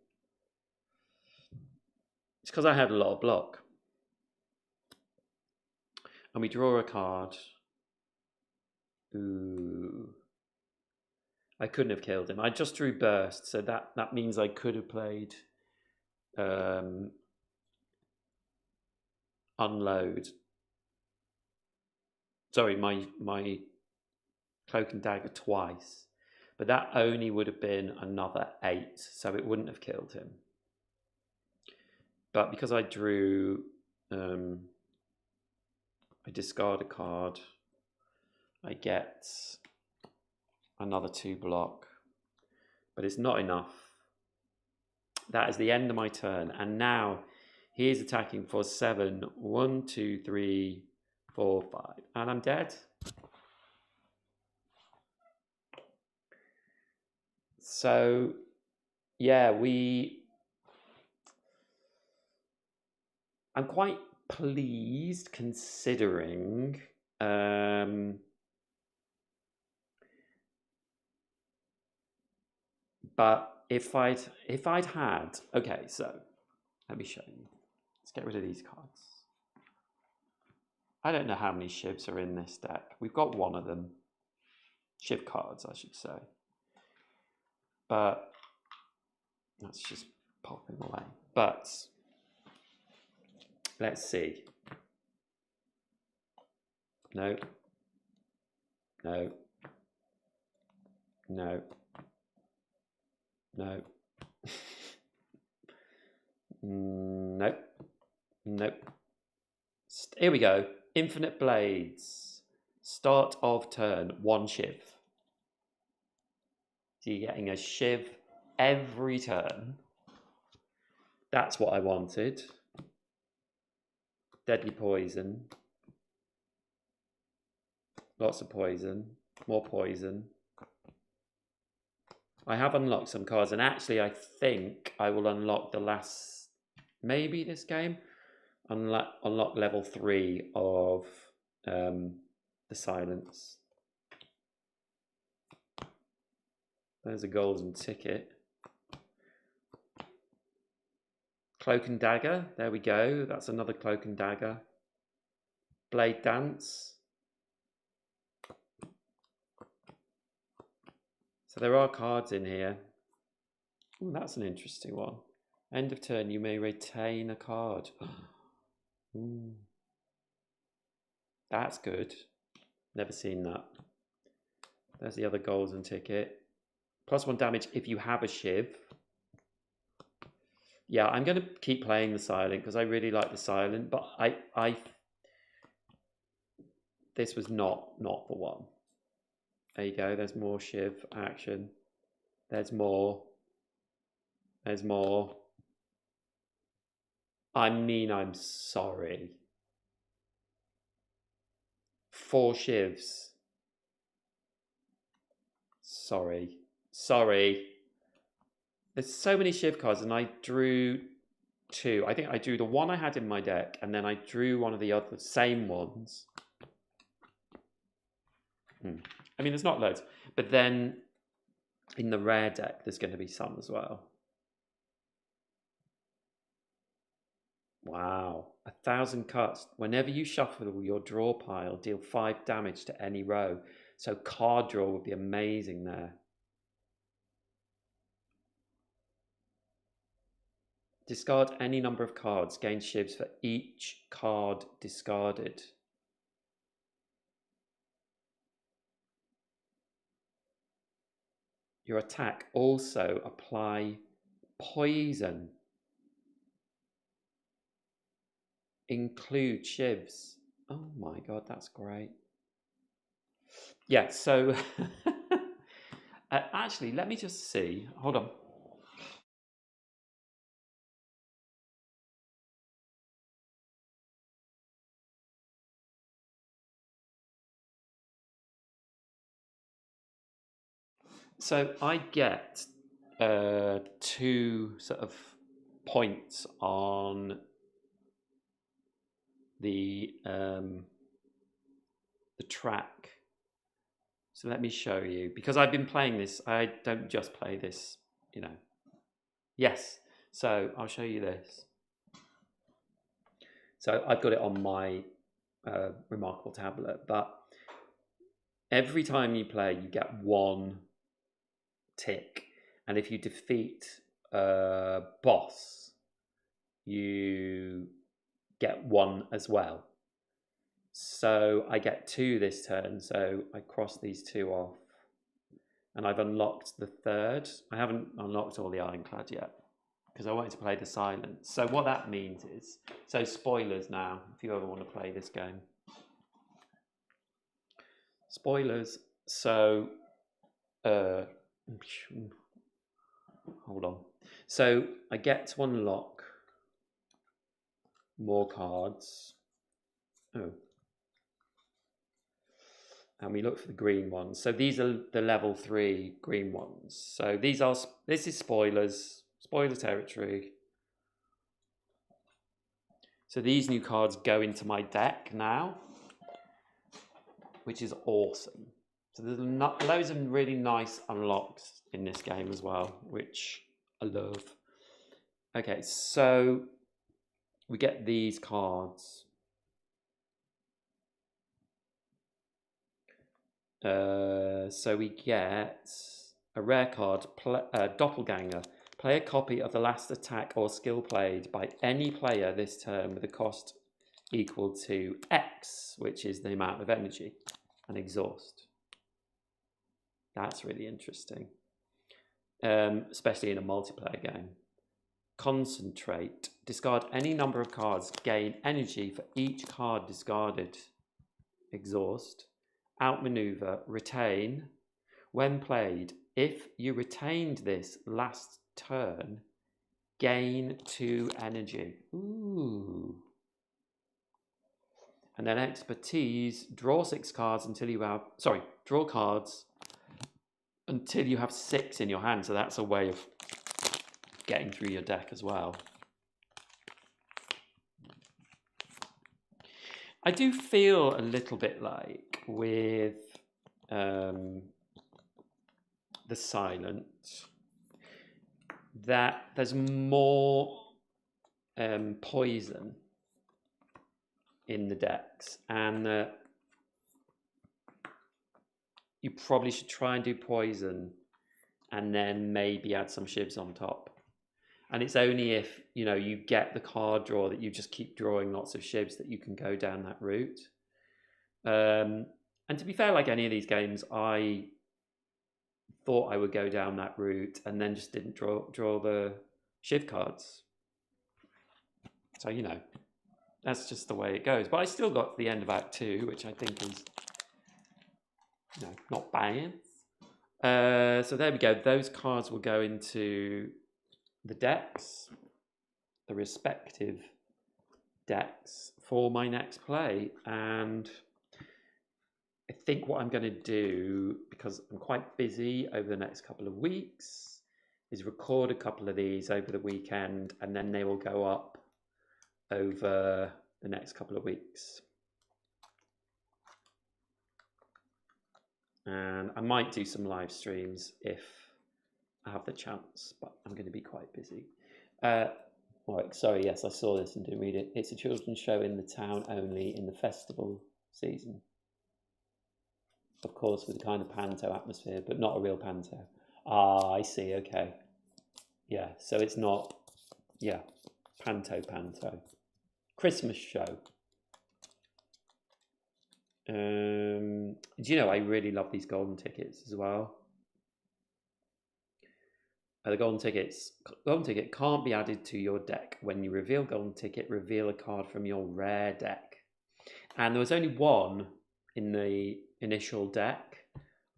It's because I had a lot of block. And we draw a card. Ooh. I couldn't have killed him. I just drew Burst, so that means I could have played Unload. Sorry, my Cloak and Dagger twice. But that only would have been another 8, so it wouldn't have killed him. But because I drew, I discard a card, I get another 2 block. But it's not enough. That is the end of my turn. And now he is attacking for 7. 1, 2, 3, 4, 5. And I'm dead. So, yeah, I'm quite pleased considering but if I'd had, okay, so let me show you. Let's get rid of these cards. I don't know how many Shivs are in this deck. We've got one of them. Shiv cards, I should say. But let's just pop him away. But let's see. No. No. No. No. Nope. Nope. Here we go. Infinite Blades. Start of turn. 1 Shiv. So you're getting a Shiv every turn. That's what I wanted. Deadly poison. Lots of poison. More poison. I have unlocked some cards, and actually I think I will unlock the last, maybe this game, unlock level 3 of the silence. There's a golden ticket. Cloak and Dagger, there we go. That's another Cloak and Dagger. Blade Dance. So there are cards in here. Ooh, that's an interesting one. End of turn, you may retain a card. Ooh. That's good. Never seen that. There's the other golden ticket. +1 damage if you have a Shiv. Yeah, I'm going to keep playing the silent because I really like the silent, but this was not the one. There you go. There's more Shiv action. There's more. There's more. I mean, I'm sorry. 4 Shivs. Sorry. Sorry. There's so many Shiv cards, and I drew 2. I think I drew the one I had in my deck, and then I drew one of the other same ones. I mean, there's not loads, but then in the rare deck, there's going to be some as well. Wow. 1,000 cuts. Whenever you shuffle your draw pile, deal 5 damage to any row. So card draw would be amazing there. Discard any number of cards. Gain Shivs for each card discarded. Your attack also apply poison. Include Shivs. Oh my god, that's great. Yeah, so actually, let me just see. Hold on. So I get 2 sort of points on the track. So let me show you, because I've been playing this. I don't just play this, you know. Yes. So I'll show you this. So I've got it on my Remarkable tablet, but every time you play, you get 1 tick, and if you defeat a boss, you get 1 as well. So I get 2 this turn, so I cross these 2 off, and I've unlocked the 3rd. I haven't unlocked all the Ironclad yet because I wanted to play the silence. So what that means is, so spoilers now, if you ever want to play this game. Spoilers. So hold on. So I get to unlock more cards. Oh. And we look for the green ones. So these are the level 3 green ones. So this is spoilers, spoiler territory. So these new cards go into my deck now, which is awesome. So there's loads of really nice unlocks in this game as well, which I love. Okay, so we get these cards. So we get a rare card, Doppelganger. Play a copy of the last attack or skill played by any player this turn with a cost equal to X, which is the amount of energy, and exhaust. That's really interesting, especially in a multiplayer game. Concentrate. Discard any number of cards. Gain energy for each card discarded. Exhaust. Outmaneuver. Retain. When played, if you retained this last turn, gain 2 energy. Ooh. And then expertise. Draw 6 cards until you have... Sorry, draw cards until you have 6 in your hand. So that's a way of getting through your deck as well. I do feel a little bit like with the Silent that there's more poison in the decks, and that you probably should try and do poison and then maybe add some Shivs on top. And it's only if, you know, you get the card draw that you just keep drawing lots of Shivs that you can go down that route. And to be fair, like any of these games, I thought I would go down that route and then just didn't draw the Shiv cards. So, you know, that's just the way it goes. But I still got to the end of Act 2, which I think is, you know, not bad. So there we go. Those cards will go into the decks, the respective decks for my next play. And I think what I'm going to do, because I'm quite busy over the next couple of weeks, is record a couple of these over the weekend, and then they will go up over the next couple of weeks. And I might do some live streams if I have the chance, but I'm going to be quite busy. Right, sorry, yes, I saw this and didn't read it. It's a children's show in the town only in the festival season. Of course, with a kind of panto atmosphere, but not a real panto. Ah, I see, okay. Yeah, so it's not, yeah, panto. Christmas show. Do you know, I really love these golden tickets as well. The golden ticket can't be added to your deck. When you reveal golden ticket, reveal a card from your rare deck. And there was only one in the initial deck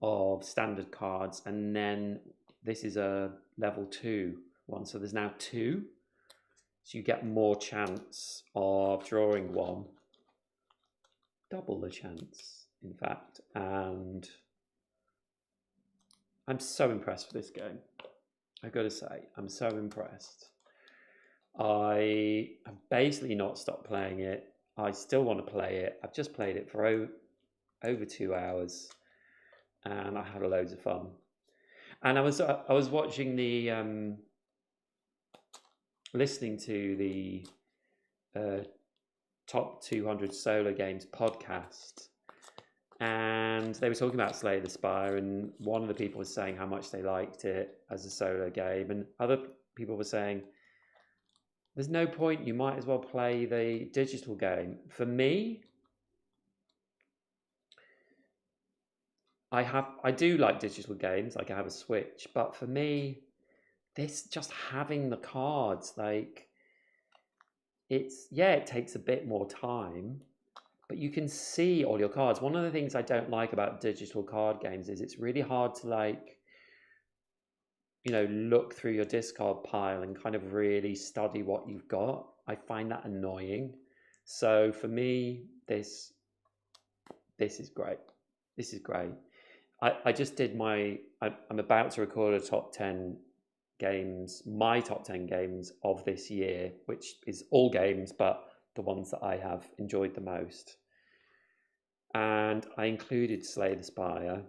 of standard cards, and then this is a level 2 one, so there's now 2, so you get more chance of drawing one, double the chance in fact. And I'm so impressed with this game. I've got to say, I'm so impressed. I have basically not stopped playing it. I still want to play it. I've just played it for over 2 hours, and I had loads of fun. And I was watching the listening to the Top 200 Solo Games podcast, and they were talking about Slay the Spire, and one of the people was saying how much they liked it as a solo game, and other people were saying there's no point, you might as well play the digital game. For me, I do like digital games, like I have a Switch, but for me, this just having the cards, like, it's, yeah, it takes a bit more time, but you can see all your cards. One of the things I don't like about digital card games is it's really hard to, like, you know, look through your discard pile and kind of really study what you've got. I find that annoying. So for me, this is great. This is great. I just did I'm about to record a top 10 games, my top 10 games of this year, which is all games, but the ones that I have enjoyed the most. And I included Slay the Spire.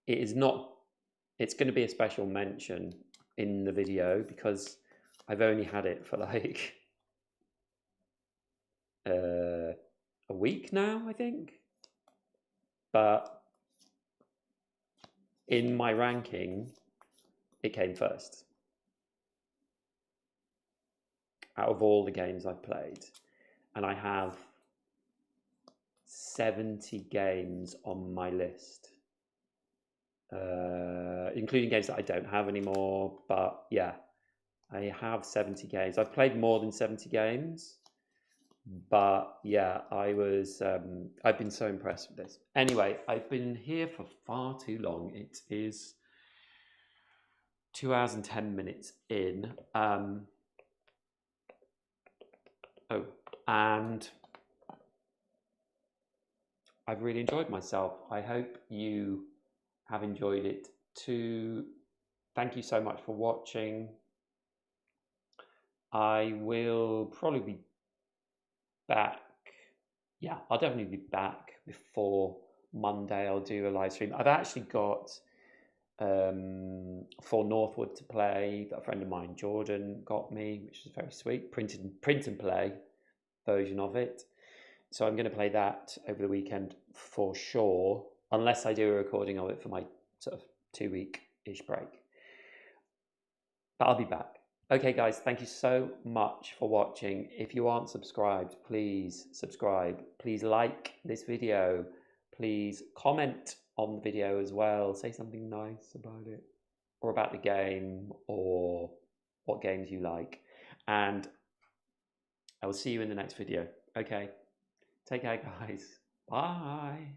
It's going to be a special mention in the video because I've only had it for like a week now, I think. but in my ranking, it came first out of all the games I've played. And I have 70 games on my list, including games that I don't have anymore. But yeah, I have 70 games. I've played more than 70 games, but yeah, I've been so impressed with this. Anyway, I've been here for far too long. It is 2 hours and 10 minutes in. And I've really enjoyed myself. I hope you have enjoyed it too. Thank you so much for watching. I will probably be back. Yeah, I'll definitely be back before Monday. I'll do a live stream. I've actually got for Northwood to play that a friend of mine, Jordan, got me, which is very sweet. Print and play version of it. So I'm going to play that over the weekend for sure, unless I do a recording of it for my sort of 2-week-ish break. But I'll be back. Okay, guys, thank you so much for watching. If you aren't subscribed, please subscribe. Please like this video. Please comment on the video as well. Say something nice about it, or about the game, or what games you like. And I will see you in the next video. Okay. Take care, guys. Bye.